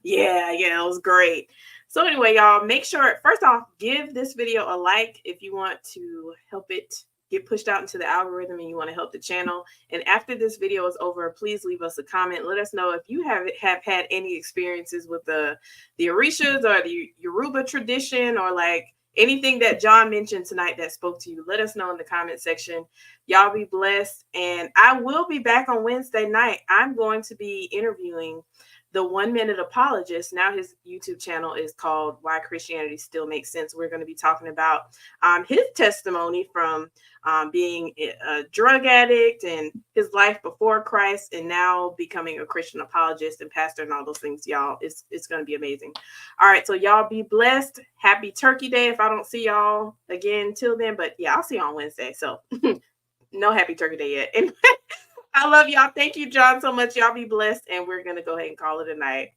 yeah, it was great. So anyway, y'all, make sure, first off, give this video a like if you want to help it get pushed out into the algorithm and you want to help the channel. And after this video is over, please leave us a comment. Let us know if you have had any experiences with the Orishas or the Yoruba tradition, or like anything that John mentioned tonight that spoke to you. Let us know in the comment section. Y'all be blessed. And I will be back on Wednesday night. I'm going to be interviewing the 1 Minute Apologist. Now his YouTube channel is called Why Christianity Still Makes Sense. We're going to be talking about his testimony from being a drug addict and his life before Christ, and now becoming a Christian apologist and pastor and all those things, y'all. It's going to be amazing. All right, so y'all be blessed. Happy Turkey Day if I don't see y'all again till then, but yeah, I'll see you on Wednesday. So no Happy Turkey Day yet. Anyway, I love y'all. Thank you, John, so much. Y'all be blessed, and we're going to go ahead and call it a night.